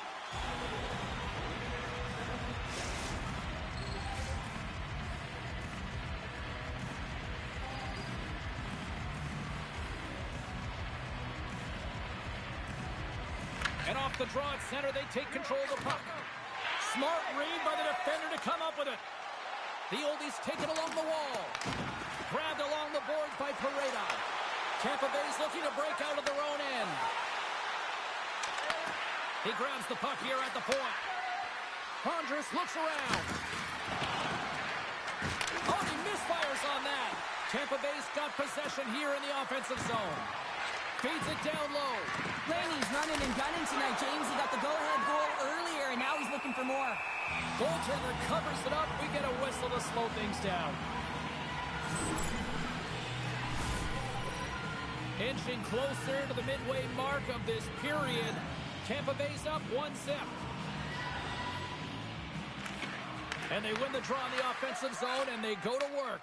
And off the draw at center, they take control of the puck. Smart read by the defender to come up with it. The oldie's taken along the wall. Grabbed along the boards by Pareda. Tampa Bay's looking to break out of their own end. He grabs the puck here at the point. Andres looks around. Oh, he misfires on that. Tampa Bay's got possession here in the offensive zone. Feeds it down low. Laney's running and gunning tonight, James. He got the go-ahead goal earlier, and now he's looking for more. Goaltender covers it up. We get a whistle to slow things down. Inching closer to the midway mark of this period. Tampa Bay's up 1-0. And they win the draw in the offensive zone, and they go to work.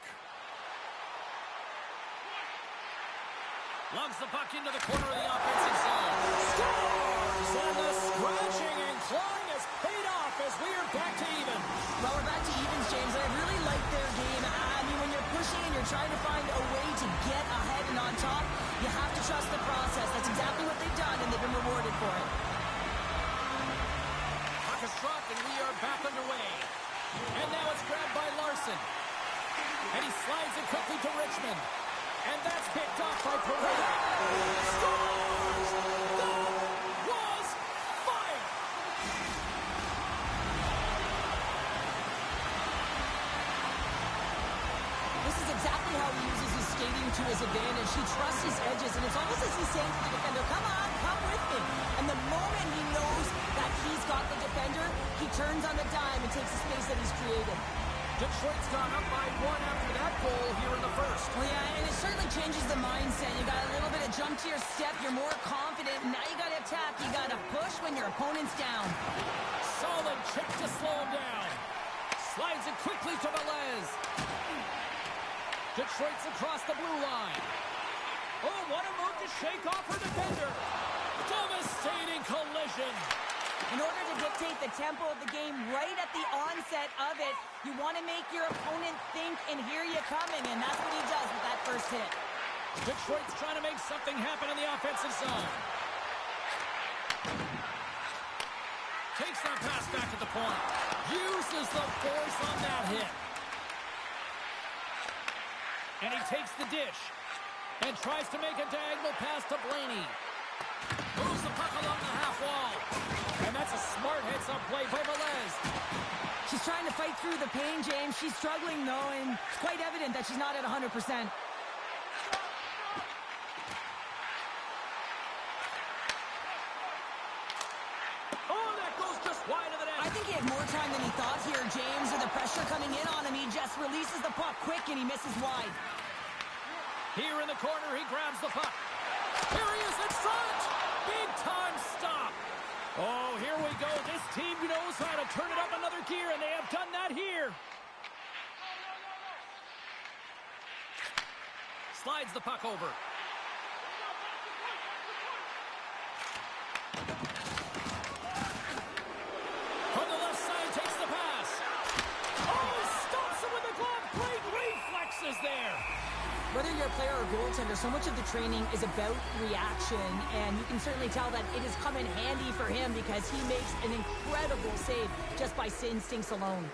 Lugs the puck into the corner of the offensive zone. Scores! And the scratching and clawing has paid off as we are back to even. Well, we're back to evens, James. I really like their game. I mean, when you're pushing and you're trying to find a way to get ahead and on top, you have to trust the process. That's exactly what they've done, and they've been rewarded for it. Puck is dropped, and we are back underway. And now it's grabbed by Larson. And he slides it quickly to Richmond. And that's picked off by Pareda. Scores! That was fire! This is exactly how he uses his skating to his advantage. He trusts his edges, and it's almost as he's saying to the defender, come on, come with me. And the moment he knows that he's got the defender, he turns on the dime and takes the space that he's created. Detroit's gone up by 1 after that goal here in the first. Well, yeah, and it certainly changes the mindset. You got a little bit of jump to your step. You're more confident. Now you got to attack. You got to push when your opponent's down. Solid check to slow him down. Slides it quickly to Velez. Detroit's across the blue line. Oh, what a move to shake off her defender. Devastating collision. In order to dictate the tempo of the game right at the onset of it, you want to make your opponent think and hear you coming, and that's what he does with that first hit. Detroit's trying to make something happen in the offensive zone. Takes that pass back at the point. Uses the force on that hit. And he takes the dish and tries to make a diagonal pass to Blaney. Moves the puck along the half wall. And that's a smart heads-up play by Velez. She's trying to fight through the pain, James. She's struggling, though, and it's quite evident that she's not at 100%. I think he had more time than he thought here, James. With the pressure coming in on him, he just releases the puck quick and he misses wide. Here in the corner, he grabs the puck. Here he is in front. Big time stop. Oh, here we go. This team knows how to turn it up another gear, and they have done that here. Slides the puck over. On the left side, takes the pass. Oh, stops him with a glove. Great reflexes there. Whether you're a player or goaltender, so much of the training is about reaction, and you can certainly tell that it has come in handy for him because he makes an incredible save just by instincts alone.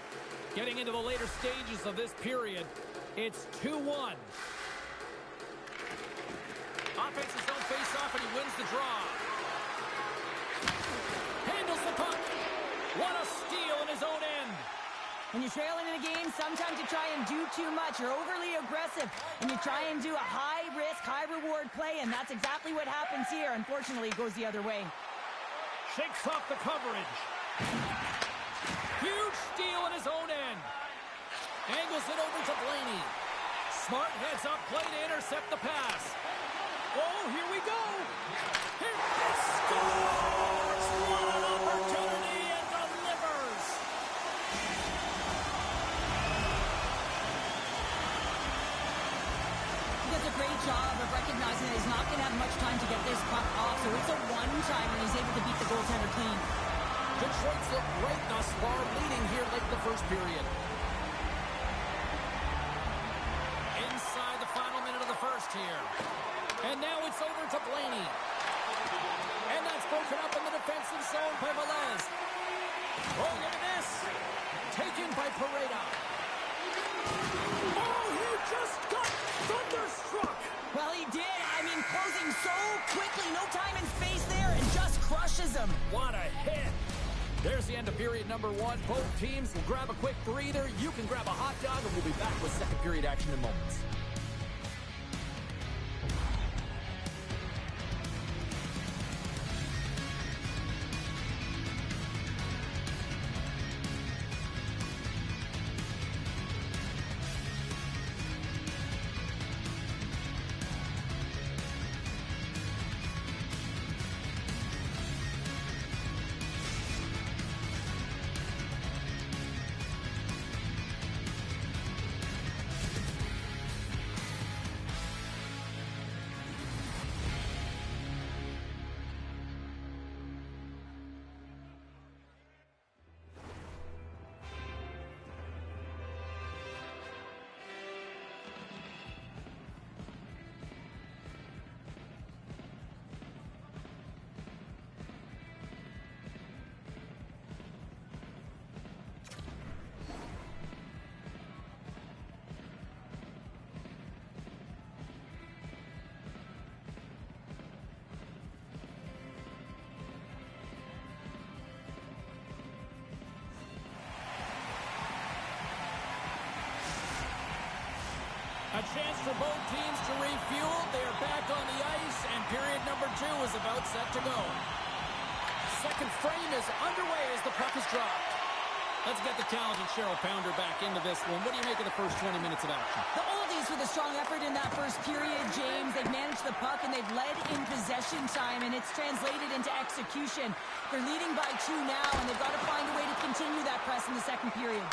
Getting into the later stages of this period, it's 2-1. Offenses don't face off, and he wins the draw. Handles the puck. What a steal in his own end. When you're trailing in a game, sometimes you try and do too much. You're overly aggressive, and you try and do a high-risk, high-reward play, and that's exactly what happens here. Unfortunately, it goes the other way. Shakes off the coverage. Huge steal in his own end. Angles it over to Blaney. Smart heads up play to intercept the pass. Oh, here we go. Here he scores! What an opportunity, and delivers. He does a great job of recognizing that he's not going to have much time to get this puck off, so it's a one-time when he's able to beat the goaltender clean. Detroit's look great thus far, leading here late in the first period. Inside the final minute of the first here. And now it's over to Blaney. And that's broken up in the defensive zone by Velez. Oh, look at this. Taken by Pareda. Oh, he just got thunderstruck. Well, he did. I mean, closing so quickly. No time and space there, and just crushes him. What a hit. There's the end of period number one. Both teams will grab a quick breather. You can grab a hot dog, and we'll be back with second period action in moments. A chance for both teams to refuel. They are back on the ice, and period number two is about set to go. Second frame is underway as the puck is dropped. Let's get the talented Cheryl Pounder back into this one. What do you make of the first 20 minutes of action? The Oldies with a strong effort in that first period, James. They've managed the puck, and they've led in possession time, and it's translated into execution. They're leading by 2 now, and they've got to find a way to continue that press in the second period.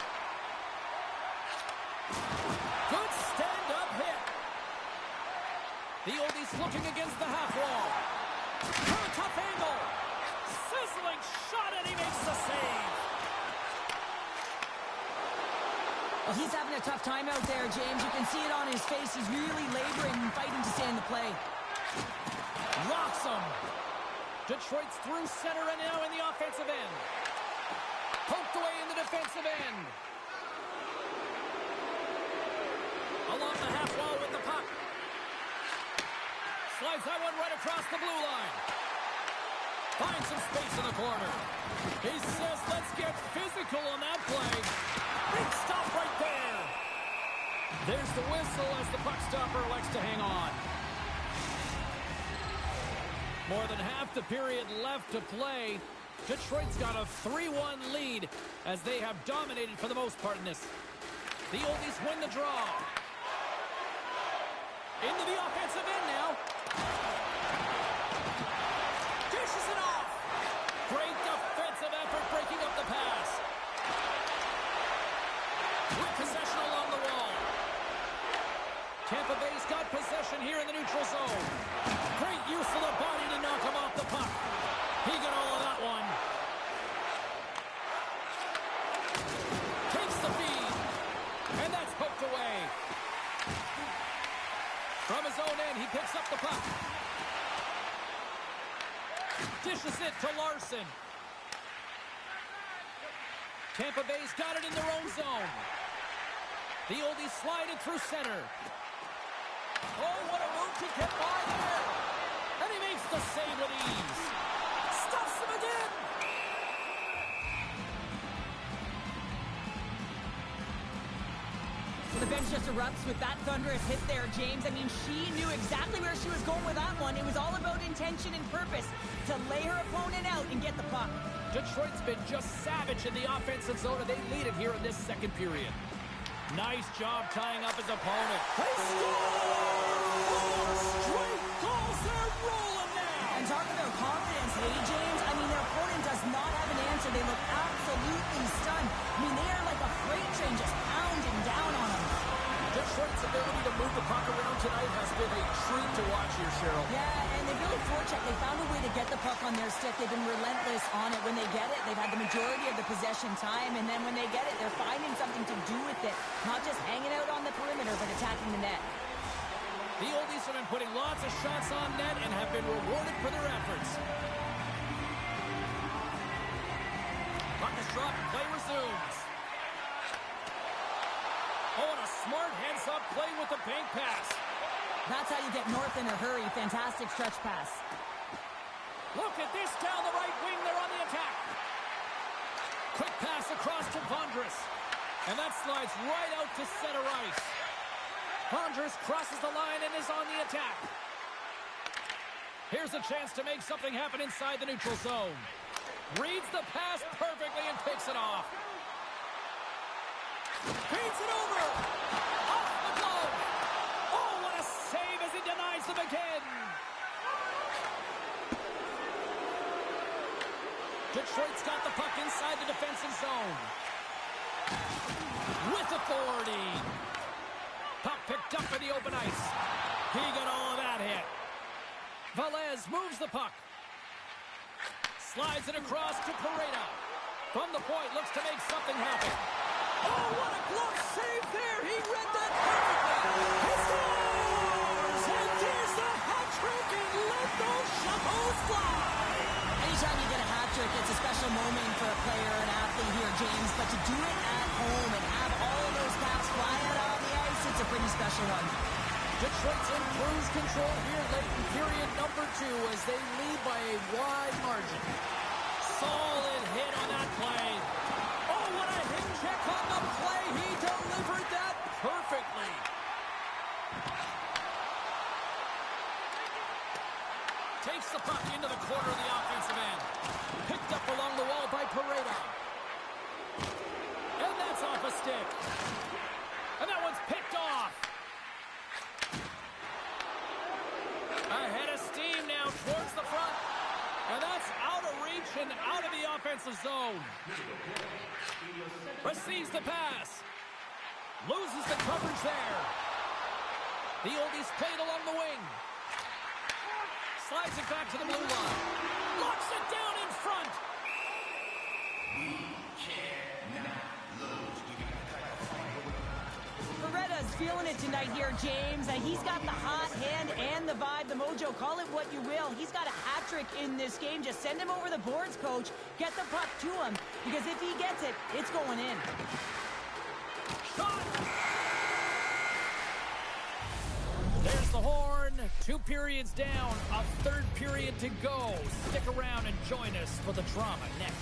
Good stand-up hit. The Oldies looking against the half wall. From a tough angle. Sizzling shot, and he makes the save. Well, he's having a tough time out there, James. You can see it on his face. He's really laboring and fighting to stay in the play. Rocks him. Detroit's through center and now in the offensive end. Poked away in the defensive end. Along the half wall with the puck. Slides that one right across the blue line. Finds some space in the corner. He says, let's get physical on that play. Big stop right there. There's the whistle as the puck stopper elects to hang on. More than half the period left to play. Detroit's got a 3-1 lead as they have dominated for the most part in this. The Oldies win the draw. Into the offensive end now. Dishes it off. Great defensive effort breaking up the pass. With possession along the wall. Tampa Bay's got possession here in the neutral zone. Great use of the body to knock him off the puck. He got all of that one. Takes the feed. And that's poked away. From his own end, he picks up the puck. Dishes it to Larson. Tampa Bay's got it in their own zone. The Oldies slide it through center. Oh, what a move to get by there. And he makes the save with ease. Stuffs him again. The bench just erupts with that thunderous hit there, James. I mean, she knew exactly where she was going with that one. It was all about intention and purpose to lay her opponent out and get the puck. Detroit's been just savage in the offensive zone, and they lead it here in this second period. Nice job tying up his opponent. They score! 4 straight goals. They're rolling now. And talk about confidence, hey, James? I mean, their opponent does not have an answer. They look absolutely stunned. I mean, they are like a freight train just pounding down on them. Detroit's ability to move the puck around tonight has been a treat to watch here, Cheryl. Yeah, and they really forecheck. They found a way to get the puck on their stick. They've been relentless on it. When they get it, they've had the majority of the possession time, and then when they get it, they're finding something to do with it. Not just hanging out on the perimeter, but attacking the net. The Oldies have been putting lots of shots on net and have been rewarded for their efforts. Puck is dropped, play resumes. Oh, and a smart heads-up play with the bank pass. That's how you get north in a hurry. Fantastic stretch pass. Look at this down the right wing. They're on the attack. Quick pass across to Vondras. And that slides right out to center ice. Vondras crosses the line and is on the attack. Here's a chance to make something happen inside the neutral zone. Reads the pass perfectly and picks it off. Feeds it over. Off the glove. Oh, what a save as he denies them again. Detroit's got the puck inside the defensive zone. With authority. Puck picked up in the open ice. He got all of that hit. Velez moves the puck. Slides it across to Pareda. From the point, looks to make something happen. Oh, what a glove save there! He read that perfectly! He scores! And there's the hat trick, and let those shuttles fly! Anytime you get a hat trick, it's a special moment for a player, an athlete here, James. But to do it at home and have all of those caps fly out on the ice, it's a pretty special one. Detroit's in cruise control here late in period number 2 as they lead by a wide margin. Solid hit on that play. Oh, what a hit check on the play. He delivered that perfectly. Takes the puck into the corner of the offensive end. Picked up along the wall by Pareda. And that's off a stick. And that one's picked off. Ahead of steam now towards the front. And that's out of reach and out of the offensive zone. Receives the pass. Loses the coverage there. The Oldies played along the wing. Slides it back to the blue line. Locks it down in front. Beretta's feeling it tonight here, James. He's got the hot hand and the vibe, the mojo. Call it what you will. He's got a hat trick in this game. Just send him over the boards, coach. Get the puck to him. Because if he gets it, it's going in. Shot! There's the horn. 2 periods down. A 3rd period to go. Stick around and join us for the drama next.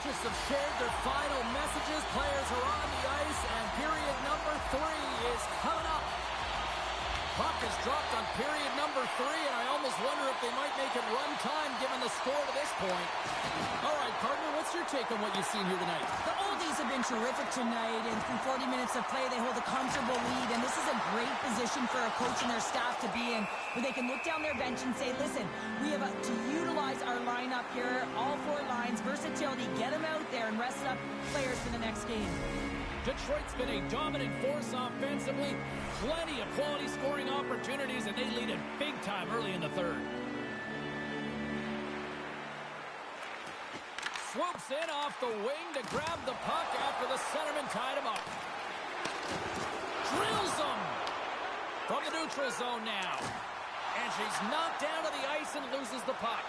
coaches have shared their final messages. Players are on the ice, and period number 3 is coming up. Puck is dropped on period number 3, and I almost wonder if they might make it run time given the score to this point. All right, partner, what's your take on what you've seen here tonight? The Oldies have been terrific tonight, and through 40 minutes of play, they hold a comfortable lead, and this is a great position for a coach and their staff to be in, where they can look down their bench and say, listen, we have to utilize our lineup here, all 4 lines, versatility, get them out there and rest up players for the next game. Detroit's been a dominant force offensively. Plenty of quality scoring opportunities, and they lead it big time early in the third. Swoops in off the wing to grab the puck after the centerman tied him up. Drills him from the neutral zone now. And she's knocked down to the ice and loses the puck.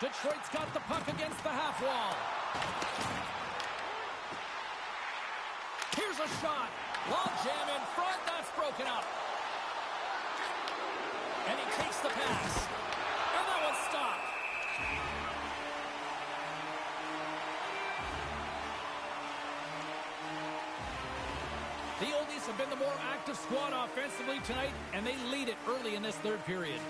Detroit's got the puck against the half wall. Here's a shot. Log jam in front. That's broken up. And he takes the pass. And that one's stopped. The Oldies have been the more active squad offensively tonight, and they lead it early in this third period.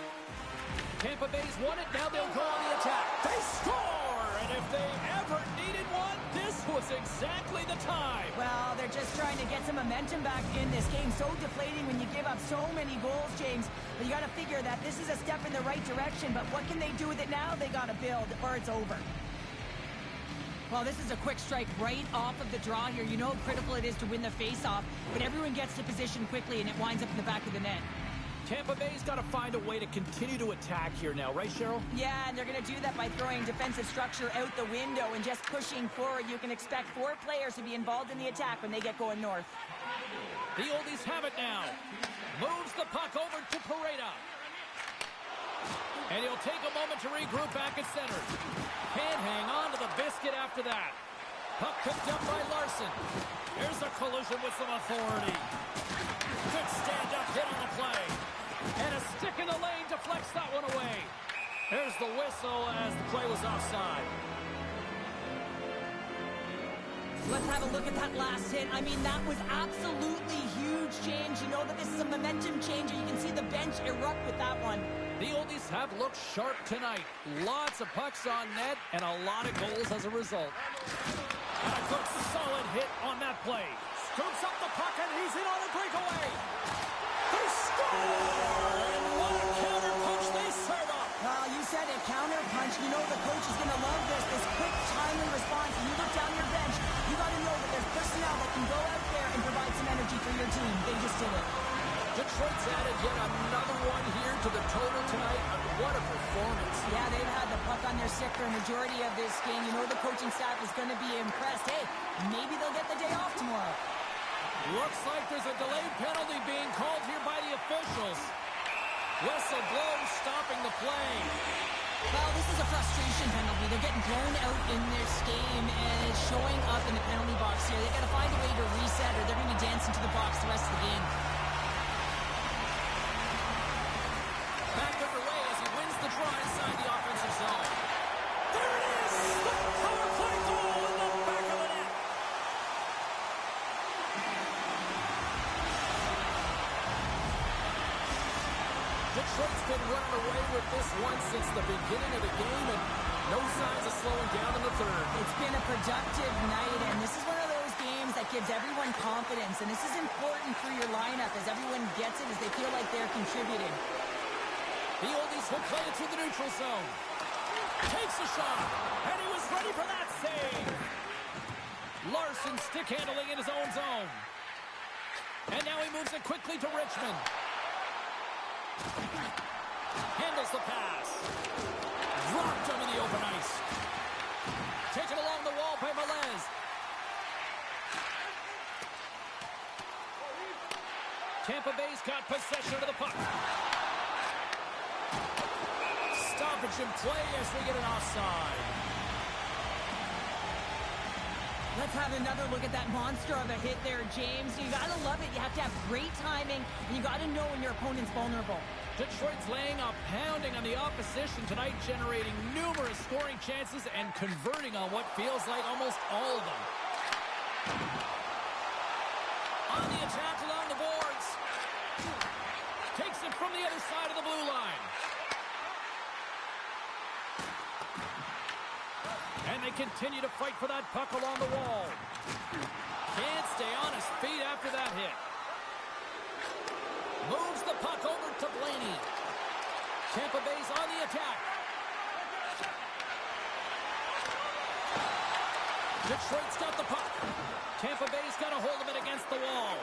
Tampa Bay's won it. Now they'll go on the attack. They score! And if they ever needed one, this was exactly the time. Well, they're just trying to get some momentum back in this game. So deflating when you give up so many goals, James. But you got to figure that this is a step in the right direction. But what can they do with it now? They got to build, or it's over. Well, this is a quick strike right off of the draw here. You know how critical it is to win the face-off. But everyone gets to position quickly, and it winds up in the back of the net. Tampa Bay's got to find a way to continue to attack here now, right, Cheryl? Yeah, and they're going to do that by throwing defensive structure out the window and just pushing forward. You can expect 4 players to be involved in the attack when they get going north. The Oldies have it now. Moves the puck over to Pareda. And he'll take a moment to regroup back at center. Can't hang on to the biscuit after that. Puck picked up by Larson. Here's a collision with some authority. Good stand-up hit on the play. And a stick in the lane deflects that one away. There's the whistle as the play was offside. Let's have a look at that last hit. I mean, that was absolutely huge change. You know that this is a momentum changer. You can see the bench erupt with that one. The Oldies have looked sharp tonight. Lots of pucks on net and a lot of goals as a result. And a good solid hit on that play. Scoops up the puck and he's in on a breakaway. They score! And what a counter punch they serve up. Well, you said it, counter punch. You know the coach is going to love this quick, timely response. When you look down your bench, you got to know that there's personnel that can go out there and provide some energy for your team. They just did it. Detroit's added yet another one here to the total tonight. What a performance. Yeah, they've had the puck on their stick for a majority of this game. You know the coaching staff is going to be impressed. Hey, maybe they'll get the day off tomorrow. Looks like there's a delayed penalty being called here by the officials. Whistle blows, stopping the play. Well, this is a frustration penalty. They're getting blown out in this game, and it's showing up in the penalty box here. They got to find a way to reset, or they're going to be dancing to the box the rest of the game. Back underway as he wins the draw inside the offensive zone. There it is! The power play goal in the back of the net! Detroit's been running away with this one since the beginning of the game, and no signs of slowing down in the third. It's been a productive night, and this is one of those games that gives everyone confidence, and this is important for your lineup as everyone gets it, as they feel like they're contributing. The Oldies will play it to the neutral zone. Takes a shot, and he was ready for that save. Larson stick handling in his own zone. And now he moves it quickly to Richmond. Handles the pass. Dropped him in the open ice. Taken along the wall by Melez. Tampa Bay's got possession of the puck. Stoppage in play as we get an offside. Let's have another look at that monster of a hit there, James. You gotta love it. You have to have great timing, and you gotta know when your opponent's vulnerable. Detroit's laying a pounding on the opposition tonight, generating numerous scoring chances and converting on what feels like almost all of them. On the attack along the boards. Takes it from the other side of the blue line. And they continue to fight for that puck along the wall. Can't stay on his feet after that hit. Moves the puck over to Blaney. Tampa Bay's on the attack. Detroit's got the puck. Tampa Bay's got a hold of it against the wall.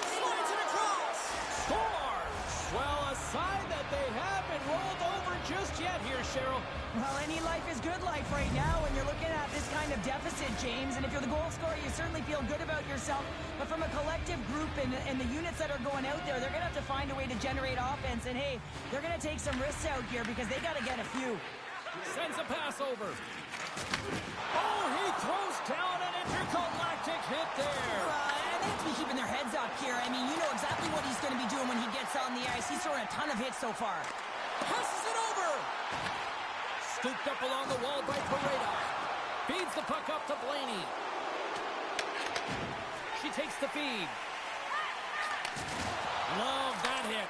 Slides it across. Scores! Well, a sign that they haven't rolled over just yet here, Cheryl. Well, any life is good life right now when you're looking at this kind of deficit, James. And if you're the goal scorer, you certainly feel good about yourself. But from a collective group and the units that are going out there, they're going to have to find a way to generate offense. And, hey, they're going to take some risks out here because they got to get a few. Sends a pass over. Oh, he throws down an intergalactic hit there. And they have to be keeping their heads up here. I mean, you know exactly what he's going to be doing when he gets on the ice. He's throwing a ton of hits so far. Passes it over. Scooped up along the wall by Pareda. Feeds the puck up to Blaney. She takes the feed. Love that hit.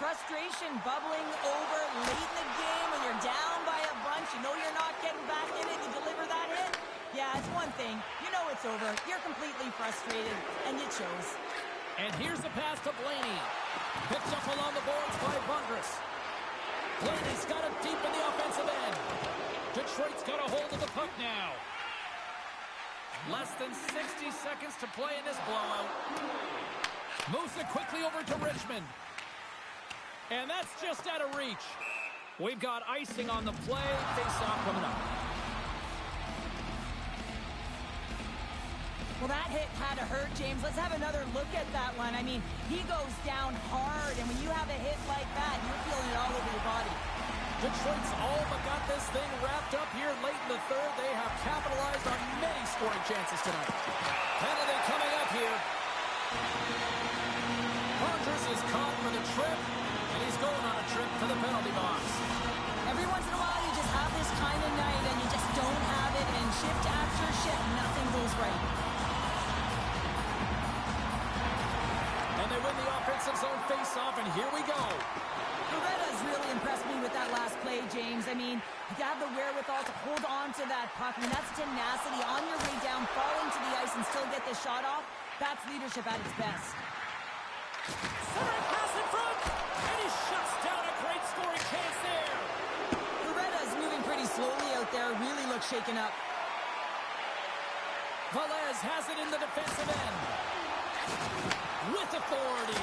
Frustration bubbling over late in the game when you're down by a bunch. You know you're not getting back in it. You deliver that hit. Yeah, it's one thing. You know it's over. You're completely frustrated, and it shows. And here's the pass to Blaney. Picked up along the boards by Bundress. Blaney's got it deep in the offensive end. Detroit's got a hold of the puck now. Less than 60 seconds to play in this blowout. Moves it quickly over to Richmond. And that's just out of reach. We've got icing on the play. Face-off coming up. Well, that hit had to hurt, James. Let's have another look at that one. I mean, he goes down hard, and when you have a hit like that, you're feeling it all over your body. Detroit's all but got this thing wrapped up here late in the third. They have capitalized on many scoring chances tonight. Penalty coming up here. Rogers is caught for the trip, and he's going on a trip to the penalty box. Every once in a while, you just have this kind of night, and you just don't have it, and shift after shift, nothing goes right. And they win the offensive zone face-off, and here we go. Loretta's really impressed me with that last play, James. I mean, you have the wherewithal to hold on to that puck. I mean, that's tenacity on your way down, falling to the ice, and still get the shot off. That's leadership at its best. Centering pass in front, and he shuts down a great scoring chance there. Loretta's moving pretty slowly out there, really looks shaken up. Velez has it in the defensive end. With authority.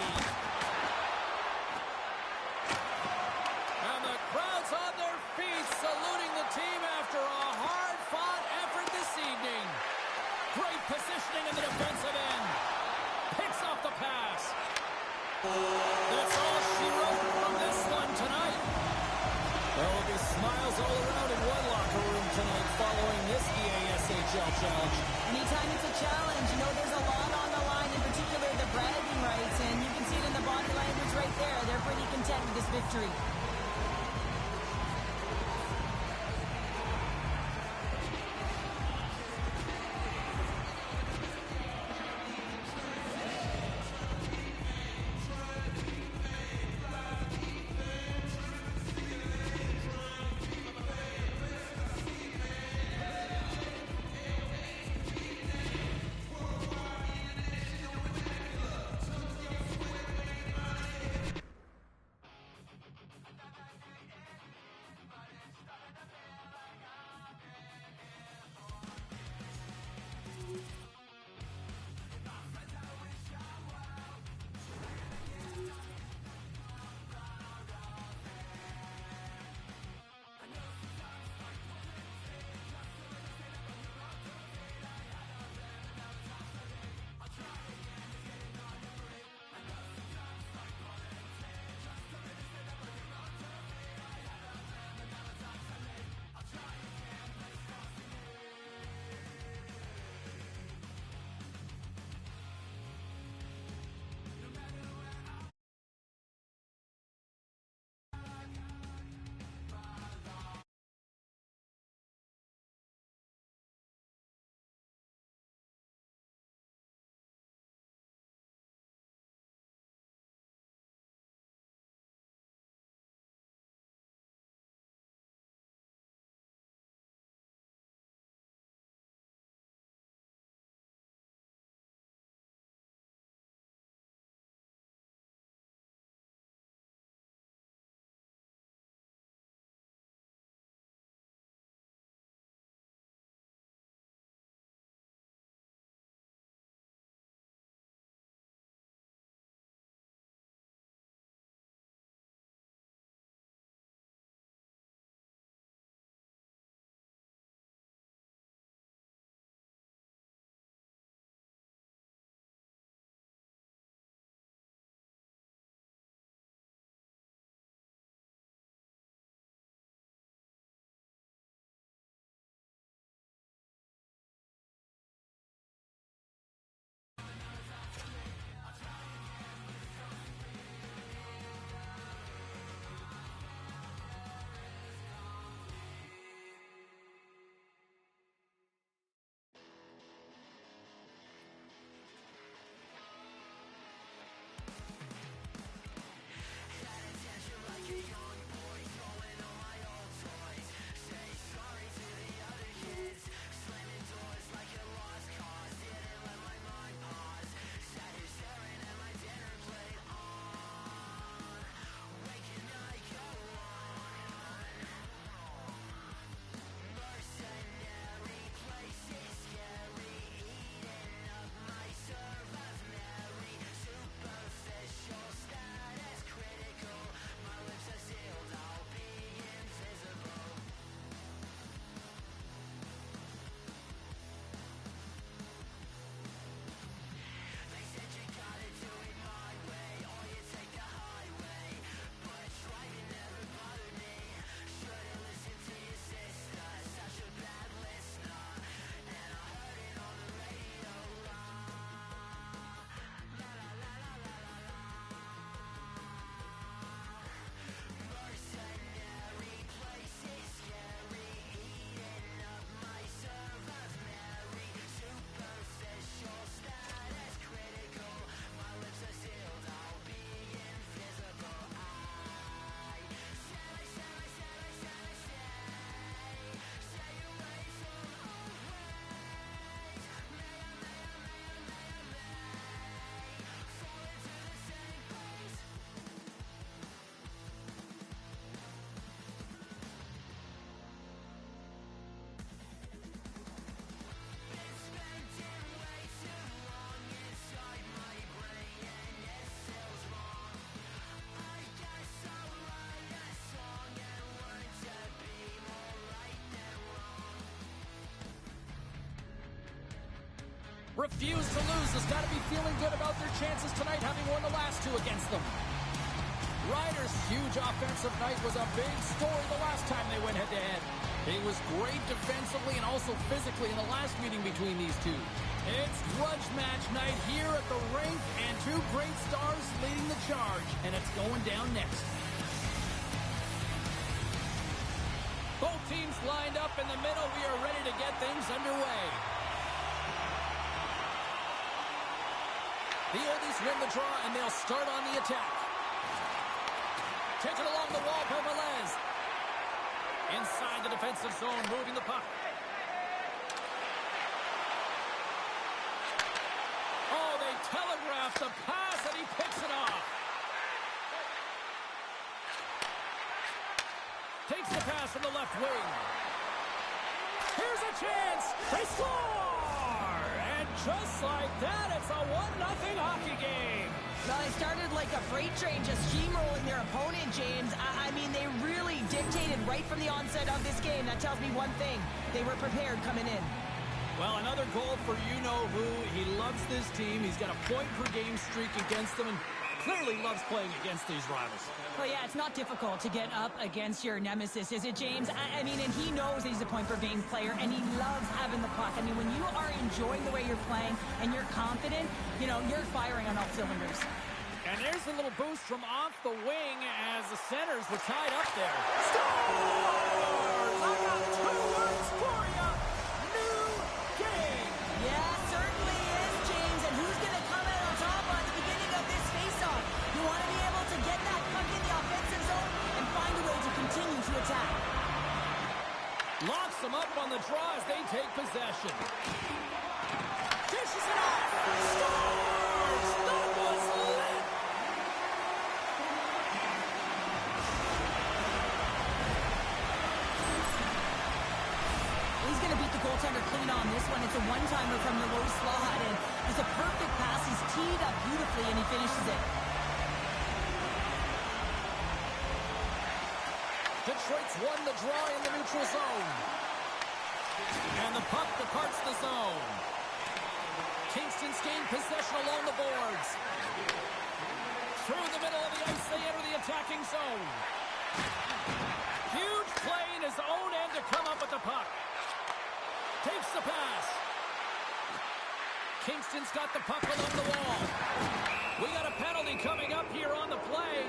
And the crowd's on their feet, saluting the team after a hard-fought effort this evening. Great positioning in the defensive end. Picks off the pass. That's all she wrote from this one tonight. There will be smiles all around in one locker room tonight following this EASHL challenge. Anytime it's a challenge, you know there's a lot on the line, in particular the bragging rights, and you can see it in the body language right there. They're pretty content with this victory. Refuse to lose has got to be feeling good about their chances tonight, having won the last two against them. Riders' huge offensive night was a big story the last time they went head-to-head. He was great defensively and also physically in the last meeting between these two. It's grudge match night here at the rink, and two great stars leading the charge, and it's going down next. Both teams lined up in the middle. We are ready to get things underway. The oldies win the draw, and they'll start on the attack. Taken along the wall by Velez. Inside the defensive zone, moving the puck. Oh, they telegraphed the pass, and he picks it off. Takes the pass from the left wing. Here's a chance. They score! And just like that, it's a 1-0 hockey game. Well, they started like a freight train just steamrolling their opponent, James. I mean, they really dictated right from the onset of this game. That tells me one thing. They were prepared coming in. Well, another goal for you-know-who. He loves this team. He's got a point-per-game streak against them and clearly loves playing against these rivals. Well, yeah, it's not difficult to get up against your nemesis, is it, James? I mean, and he knows that he's a point-per-game player, and he loves having the puck. I mean, when you are enjoying the way you're playing and you're confident, you know, you're firing on all cylinders. And there's a little boost from off the wing as the centers were tied up there. Scores! I got two words for you. New game. Yeah, certainly is, James. And who's going to come out on top on the beginning of this face-off? You want to be able to get that puck in the offensive zone and find a way to continue to attack. Locks them up on the draw as they take possession. Dishes it off. Scores! That was lit. He's going to beat the goaltender clean on this one. It's a one-timer from the low slot, and it's a perfect pass. He's teed up beautifully, and he finishes it. Detroit's won the draw in the neutral zone. And the puck departs the zone. Kingston's gained possession along the boards. Through the middle of the ice, they enter the attacking zone. Huge play in his own end to come up with the puck. Takes the pass. Kingston's got the puck along the wall. We got a penalty coming up here on the play.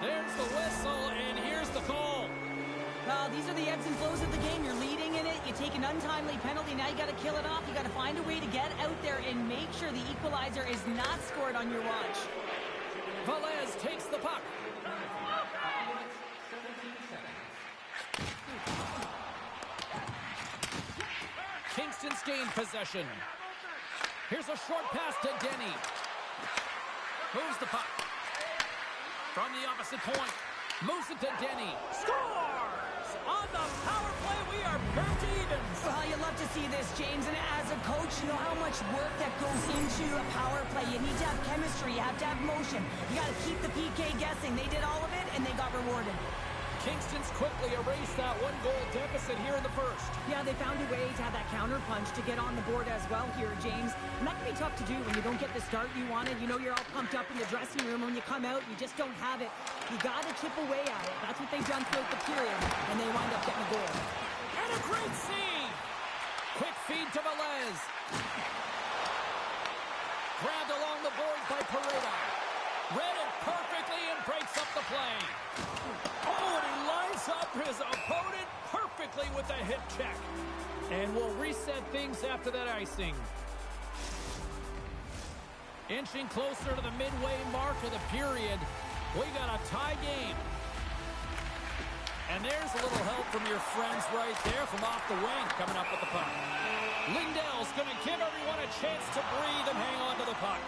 There's the whistle, and here's the call. Well, these are the ebbs and flows of the game. You're leading in it. You take an untimely penalty. Now you got to kill it off. You got to find a way to get out there and make sure the equalizer is not scored on your watch. Velez takes the puck. Kingston's gained possession. Here's a short pass to Denny. Moves the puck. From the opposite point. Moves it to Denny. Scores! On the power play, we are back to evens. Well, you love to see this, James. And as a coach, you know how much work that goes into a power play. You need to have chemistry. You have to have motion. You got to keep the PK guessing. They did all of it, and they got rewarded. Kingston's quickly erased that one-goal deficit here in the first. Yeah, they found a way to have that counter punch to get on the board as well here, James. And that can be tough to do when you don't get the start you wanted. You know you're all pumped up in the dressing room. When you come out, you just don't have it. You got to chip away at it. That's what they've done throughout the period, and they wind up getting a goal. And a great save! Quick feed to Velez. Grabbed along the boards by Pareda. Read it perfectly and breaks up the play. Oh, and he lines up his opponent perfectly with a hip check. And we'll reset things after that icing. Inching closer to the midway mark of the period. We got a tie game. And there's a little help from your friends right there from off the wing coming up with the puck. Lindell's going to give everyone a chance to breathe and hang on to the puck.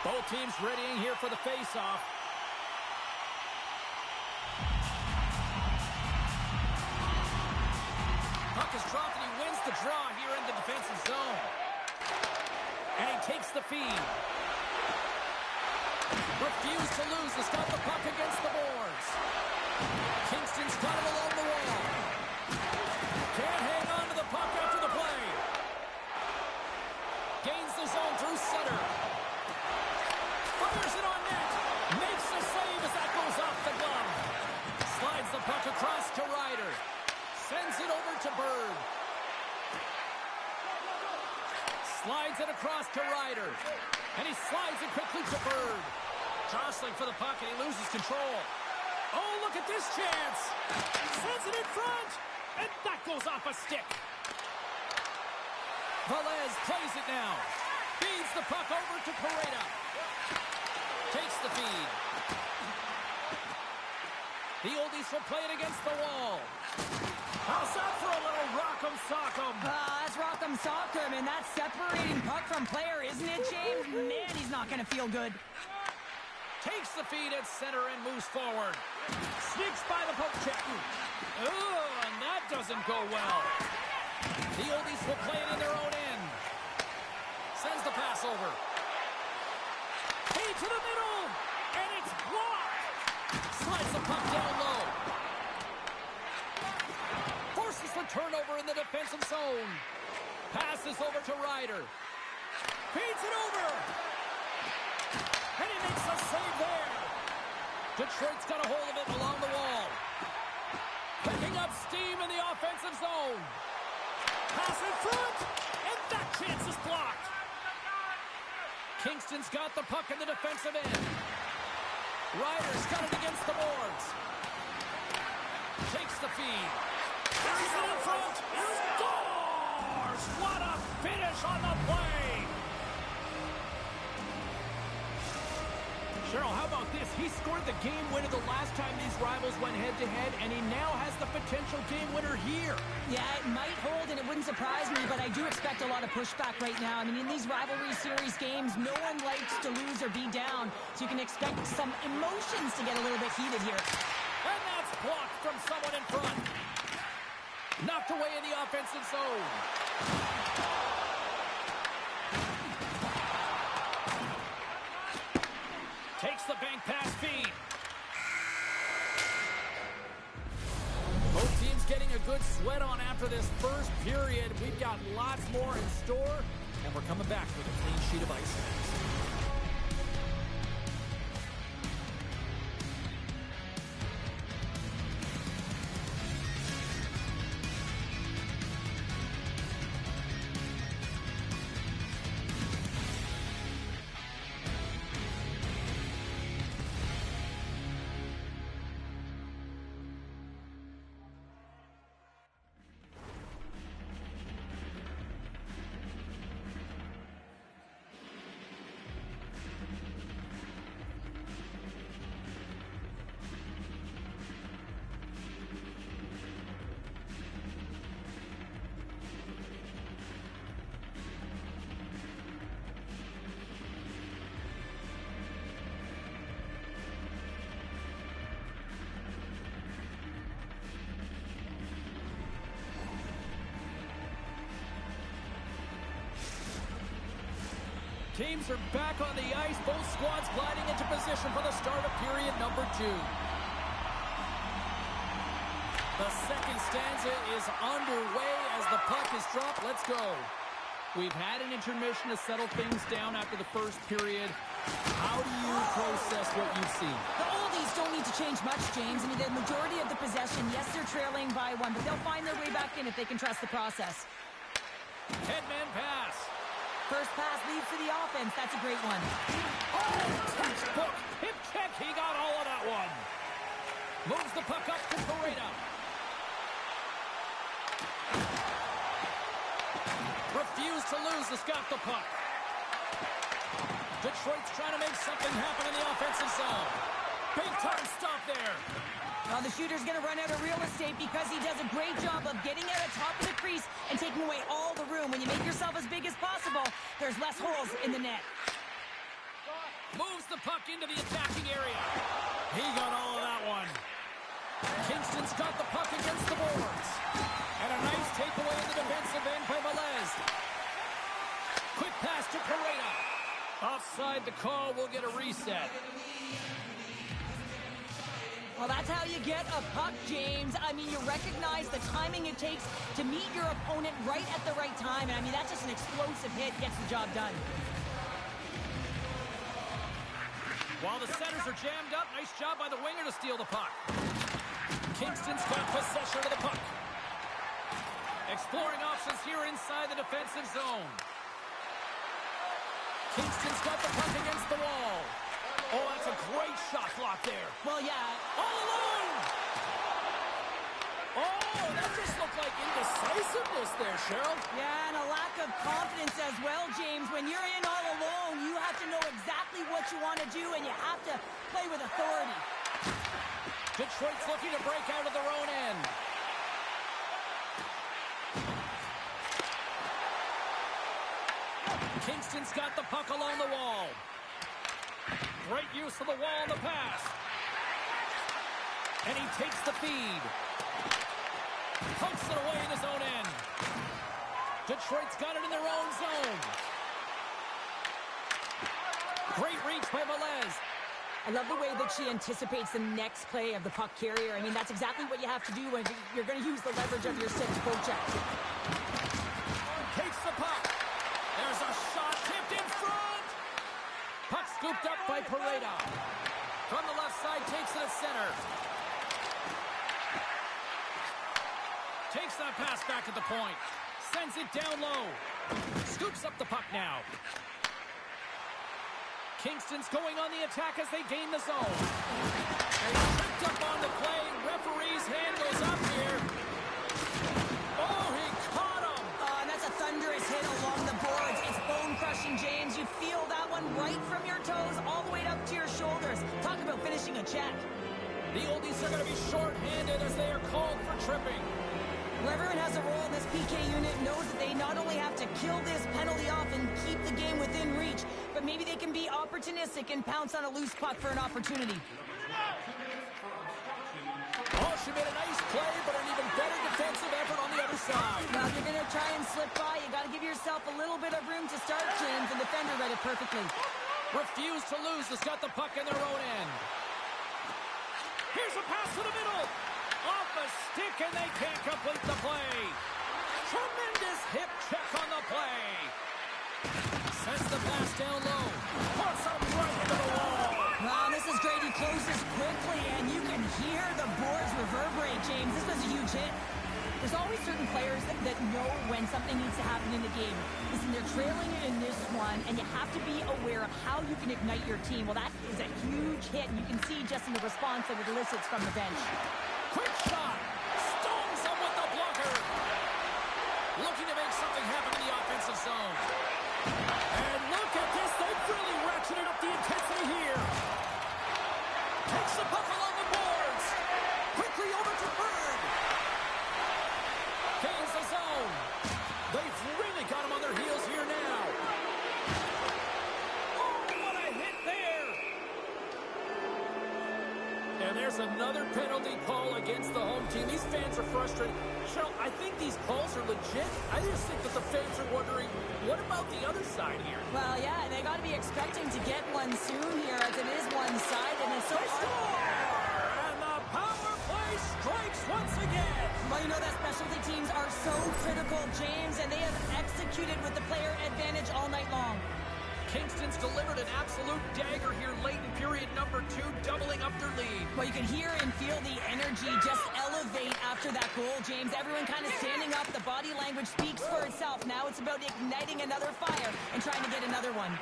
Both teams readying here for the face-off. Puck is dropped and he wins the draw here in the defensive zone. And he takes the feed. Refused to lose. Has got the puck against the boards. Kingston's got him along the wall. Can't hang on to the puck after the play. Gains the zone through center. Fires it on net. Makes the save as that goes off the glove. Slides the puck across to Ryder. Sends it over to Bird. Slides it across to Ryder. And he slides it quickly to Bird. Jostling for the puck, and he loses control. Oh, look at this chance. Sends it in front. And that goes off a stick. Velez plays it now. Feeds the puck over to Pareda. Takes the feed. The oldies will play it against the wall. How's that for a little rock'em sock'em? That's rock'em sock'em, and that's separating puck from player, isn't it, James? Man, he's not going to feel good. Takes the feed at center and moves forward. Sneaks by the poke check. Oh, and that doesn't go well. The oldies will play it in their own end. Sends the pass over. Feed to the middle, and it's blocked. Slides the puck down low. Forces the turnover in the defensive zone. Passes over to Ryder. Feeds it over. And he makes a save there. Detroit's got a hold of it along the wall. Picking up steam in the offensive zone. Pass in front, and that chance is blocked. Kingston's got the puck in the defensive end. Ryder's got it against the boards. Takes the feed. He's in front. He scores! What a finish on the play! Cheryl, how about this? He scored the game winner the last time these rivals went head-to-head, and he now has the potential game winner here. Yeah, it might hold, and it wouldn't surprise me, but I do expect a lot of pushback right now. I mean, in these rivalry series games, no one likes to lose or be down, so you can expect some emotions to get a little bit heated here. And that's blocked from someone in front. Knocked away in the offensive zone. Takes the bank pass feed. Both teams getting a good sweat on after this first period. We've got lots more in store, and we're coming back with a clean sheet of ice. Teams are back on the ice. Both squads gliding into position for the start of period number 2. The second stanza is underway as the puck is dropped. Let's go. We've had an intermission to settle things down after the first period. How do you process what you've seen? The oldies don't need to change much, James. I mean, the majority of the possession, yes, they're trailing by 1, but they'll find their way back in if they can trust the process. Headman pass. First pass leads to the offense. That's a great one. Oh, textbook. Hip check. He got all of that one. Moves the puck up to Pareda. Refused to lose the got the puck. Detroit's trying to make something happen in the offensive zone. Big time stop there. Well, the shooter's going to run out of real estate because he does a great job of getting out of top of the crease and taking away all the room. When you make yourself as big as possible, there's less holes in the net. Moves the puck into the attacking area. He got all of that one. Kingston's got the puck against the boards. And a nice takeaway in the defensive end by Velez. Quick pass to Pareda. Offside the call, we'll get a reset. Well, that's how you get a puck, James. I mean, you recognize the timing it takes to meet your opponent right at the right time. And I mean, that's just an explosive hit, gets the job done. While the centers are jammed up, nice job by the winger to steal the puck. Kingston's got possession of the puck. Exploring options here inside the defensive zone. Kingston's got the puck against the wall. Oh, that's a great shot block there. Well, yeah. All alone! Oh, that just looked like indecisiveness there, Cheryl. Yeah, and a lack of confidence as well, James. When you're in all alone, you have to know exactly what you want to do, and you have to play with authority. Detroit's looking to break out of their own end. Kingston's got the puck along the wall. Great use of the wall on the pass. And he takes the feed. Pumps it away in his own end. Detroit's got it in their own zone. Great reach by Velez. I love the way that she anticipates the next play of the puck carrier. I mean, that's exactly what you have to do when you're going to use the leverage of your sixth poke-check. Takes the puck. There's a shot tipped in front. Puck scooped up by Pareda. From the left side, takes it at center. Takes that pass back at the point. Sends it down low. Scoops up the puck now. Kingston's going on the attack as they gain the zone. They tripped up on the play. Referee's hand goes up here. Oh, he caught him. And that's a thunderous hit along the boards. It's bone-crushing, James. You feel that one right from your toes all the way up to your shoulders. Talk about finishing a check. The oldies are going to be short-handed as they are called for tripping. Whoever has a role in this PK unit knows that they not only have to kill this penalty off and keep the game within reach, but maybe they can be opportunistic and pounce on a loose puck for an opportunity. Oh, she made a nice play, but an even better defensive effort on the other side. Well, if you're going to try and slip by, you got to give yourself a little bit of room to start, James, and the defender read it perfectly. Refused to lose, has got the puck in their own end. Here's a pass to the middle. Off a stick, and they can't complete the play. Tremendous hip check on the play. Sends the pass down low. Puts him right into the wall. Wow, this is great. He closes quickly, and you can hear the boards reverberate, James. This was a huge hit. There's always certain players that know when something needs to happen in the game. Listen, they're trailing in this one, and you have to be aware of how you can ignite your team. Well, that is a huge hit, and you can see just in the response that it elicits from the bench. Quick shot. Stones him with the blocker. Looking to make something happen in the offensive zone. And look at this. They've really ratcheted up the intensity here. Takes the puck along the boards. Quickly over to Bird. Gains the zone. They've really got him on their heels here now. Oh, what a hit there. And there's another penalty call against the home team. These fans are frustrated. Cheryl, I think these calls are legit. I just think that the fans are wondering, what about the other side here? Well, yeah, they got to be expecting to get one soon here, as it is one-sided, and it's so hard. And the power play strikes once again. Well, you know that specialty teams are so critical, James, and they have executed with the player advantage all night long. Kingston's delivered an absolute dagger here late in period number 2, doubling up their lead. Well, you can hear and feel the energy just elevate after that goal, James. Everyone kind of standing up. The body language speaks for itself. Now it's about igniting another fire and trying to get another one.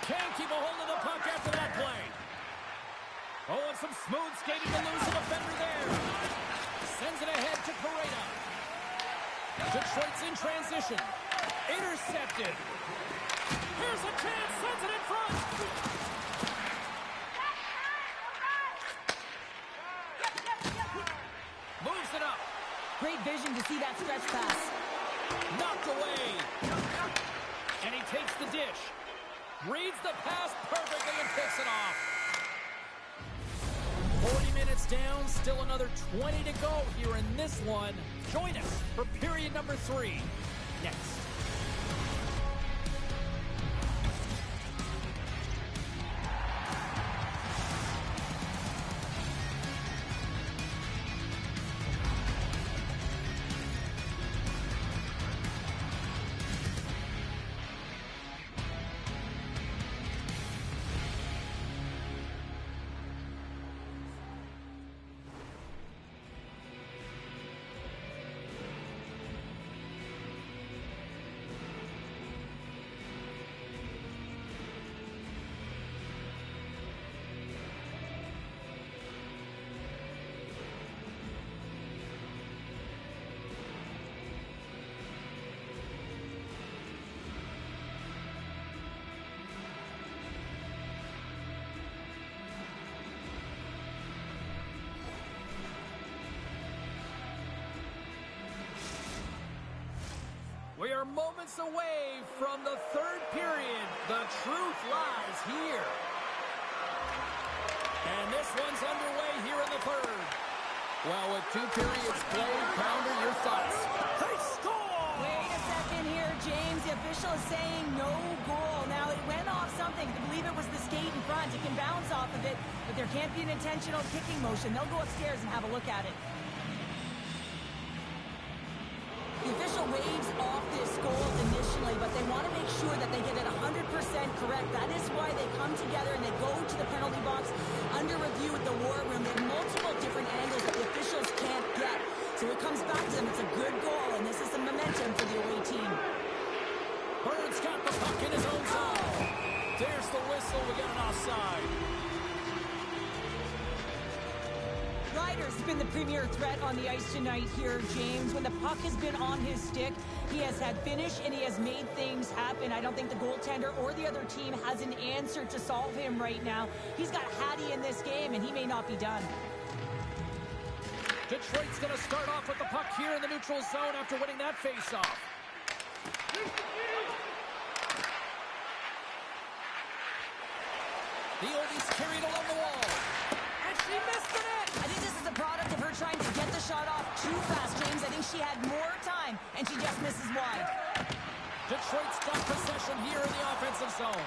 Can't keep a hold of the puck after that play. Oh, and some smooth skating to lose a defender there. Sends it ahead to Pareda. Detroit's in transition. Intercepted. Here's a chance, sends it in front. Moves it up. Great vision to see that stretch pass. Knocked away. And he takes the dish. Reads the pass perfectly and picks it off. 40 minutes down, still another 20 to go here in this one. Join us for period number 3 next. moments away from the third period. The truth lies here. And this one's underway here in the third. Well, with 2 periods played, Pounder, your thoughts? They score! Wait a second here, James. The official is saying no goal. Now, it went off something. I believe it was the skate in front. It can bounce off of it, but there can't be an intentional kicking motion. They'll go upstairs and have a look at it. The official waves off this goal initially, but they want to make sure that they get it 100% correct. That is why they come together and they go to the penalty box under review with the war room. They have multiple different angles that the officials can't get. So it comes back to them. It's a good goal, and this is some momentum for the away team. Bird's got the puck in his own zone. There's the whistle. We got an offside. Ryder's been the premier threat on the ice tonight here, James. When the puck has been on his stick, he has had finish and he has made things happen. I don't think the goaltender or the other team has an answer to solve him right now. He's got Hattie in this game, and he may not be done. Detroit's going to start off with the puck here in the neutral zone after winning that faceoff. The Oldie's carried along the wall. And she missed the net. I think this is a product of her trying to get the shot off too fast, James. I think she had more time, and she just misses wide. Detroit's got possession here in the offensive zone.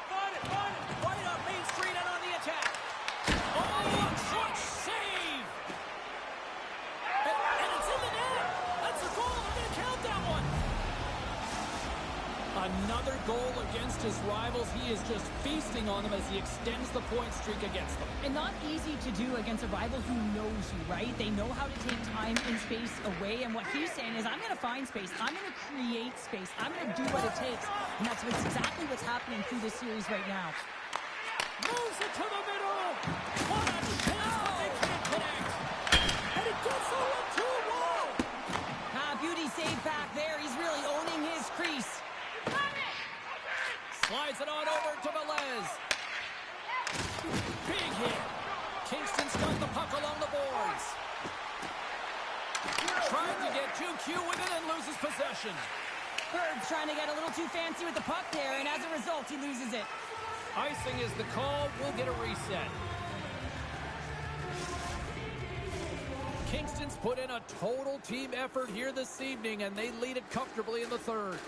Right up Main Street and on the attack. Oh, a clutch save! And it's in the net! That's a goal! I'm going to count that one! Another goal against his rivals. He is just feasting on them as he extends the point streak against them. And not easy to do against a rival who knows you, right? They know how to take time and space away, and what he's saying is, I'm going to find space. I'm going to create space. I'm going to do what it takes. And that's exactly what's happening through this series right now. Moves it to the middle. What a chance, but they can't connect. And it gets a 1-2 wall. Beauty save back there. He's really owning his crease. Slides it on over to Velez. Big hit. Kingston's got the puck along the boards. Trying to get 2Q with it and loses possession. Bird's trying to get a little too fancy with the puck there, and as a result, he loses it. Icing is the call. We'll get a reset. Kingston's put in a total team effort here this evening, and they lead it comfortably in the third.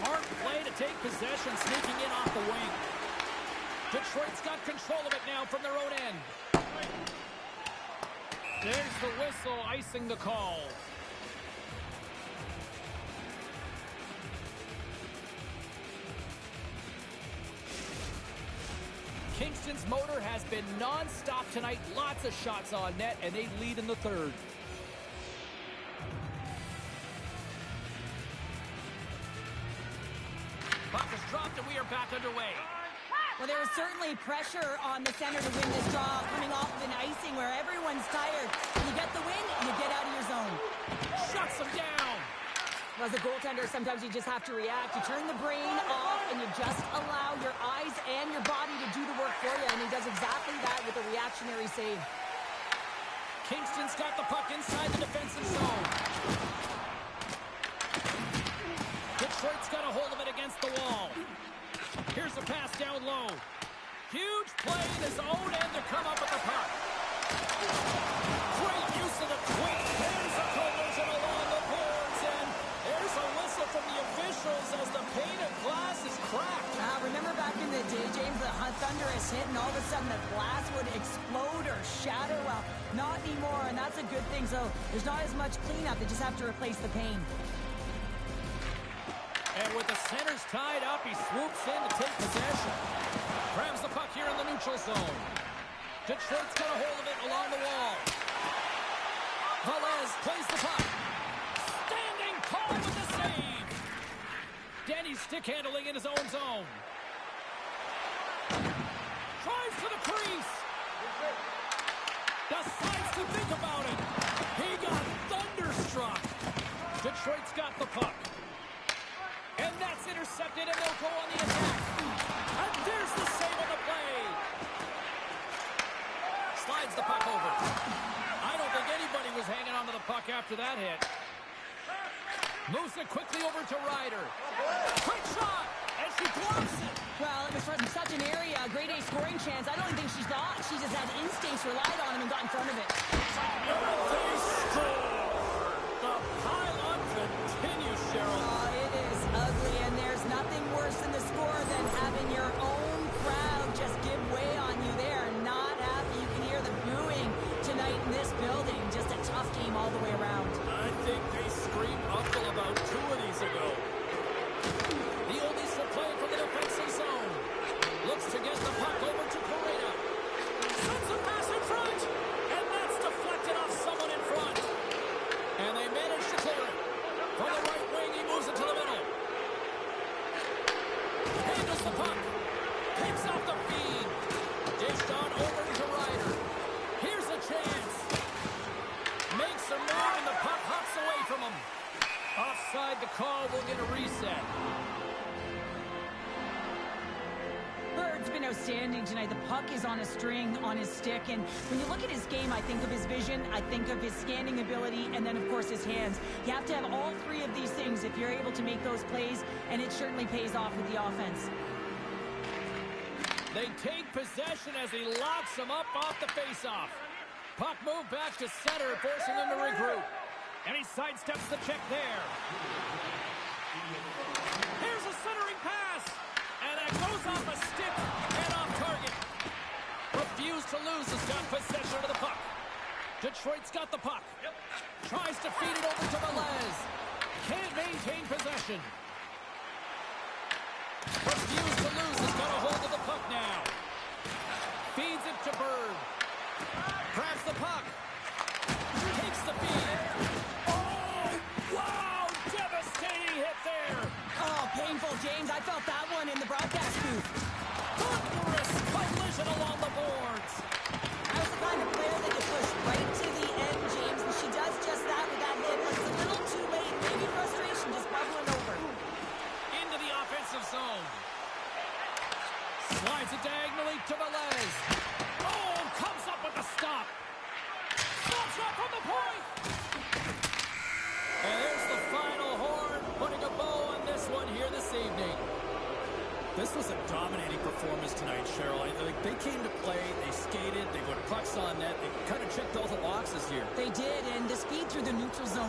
Smart play to take possession, sneaking in off the wing. Detroit's got control of it now from their own end. There's the whistle, icing the call. Kingston's motor has been non-stop tonight. Lots of shots on net, and they lead in the third. Puck is dropped, and we are back underway. Well, there was certainly pressure on the center to win this draw, coming off of an icing where everyone's tired. You get the win, you get out of your zone. Shuts him down. Well, as a goaltender, sometimes you just have to react. You turn the brain off, and you just allow your eyes and your body to do the work for you, and he does exactly that with a reactionary save. Kingston's got the puck inside the defensive zone. Detroit's got a hold of it against the wall. Here's a pass down low. Huge play in his own end to come up with the puck. Great use of the quick. There's a collision along the boards, and there's a whistle from the officials as the pane of glass is cracked. Remember back in the day, James, the thunderous hit, and all of a sudden the glass would explode or shatter? Well, not anymore, and that's a good thing. So there's not as much cleanup. They just have to replace the pane. And with the centers tied up, he swoops in to take possession. Grabs the puck here in the neutral zone. Detroit's got a hold of it along the wall. Velez plays the puck. Standing tall with the save. Danny's stick handling in his own zone. Drives to the crease. Decides to think about it. He got thunderstruck. Detroit's got the puck. And that's intercepted, and they'll go on the attack. And there's the save on the play. Slides the the puck over. I don't think anybody was hanging on to the puck after that hit. Moves it quickly over to Ryder. Quick shot, and she blocks it. Well, it was from such an area, a grade A scoring chance. I don't even think she thought. She just had instincts, relied on him, and got in front of it. They score. The pile-on continues, Cheryl. Oh, it is ugly, and there's nothing worse in the score than having your own crowd just give way on you. They are not happy. You can hear the booing tonight in this building. Just a tough game all the way around. I think they screamed uncle about 2 of these ago. The oldies for play from the defensive zone. Looks to get the puck over to Correa. Sends a pass in front, and that's deflected off someone in front. And they manage to clear it. From the right wing, he moves it to the middle. Handles the puck. Takes off the feed. Dished on over to Ryder. Here's a chance. Makes a move, and the puck hops away from him. Offside the call, will get a reset. Bird's been outstanding tonight. The puck is on a string on his stick, and when you look at his game, I think of his vision, I think of his scanning ability, and then, of course, his hands. You have to have all 3 of these things if you're able to make those plays, and it certainly pays off with the offense. They take possession as he locks him up off the faceoff. Puck moved back to center, forcing him to regroup. And he sidesteps the check there. Here's a centering pass. And that goes off a stick and off target. Refused to lose has got possession of the puck. Detroit's got the puck. Tries to feed it over to Velez. Can't maintain possession. Refused to lose has got a hold of the puck now. Feeds it to Bird. Grabs the puck. Takes the feed. Oh, wow! Devastating hit there. Oh, painful, James. I felt that one in the broadcast booth. Thunderous collision along the boards. I was the kind of player that you push right to the end, James, and she does just that with that hit. It's a little too late. Maybe frustration just bubbling over. Into the offensive zone. Slides it diagonally to Velez. Oh, comes up with the stop. Stops up from the point. And there's the final horn, putting a bow on this one here this evening. This was a dominating performance tonight, Cheryl. They came to play, they skated, they put pucks on net, they kind of checked all the boxes here. They did, and the speed through the neutral zone was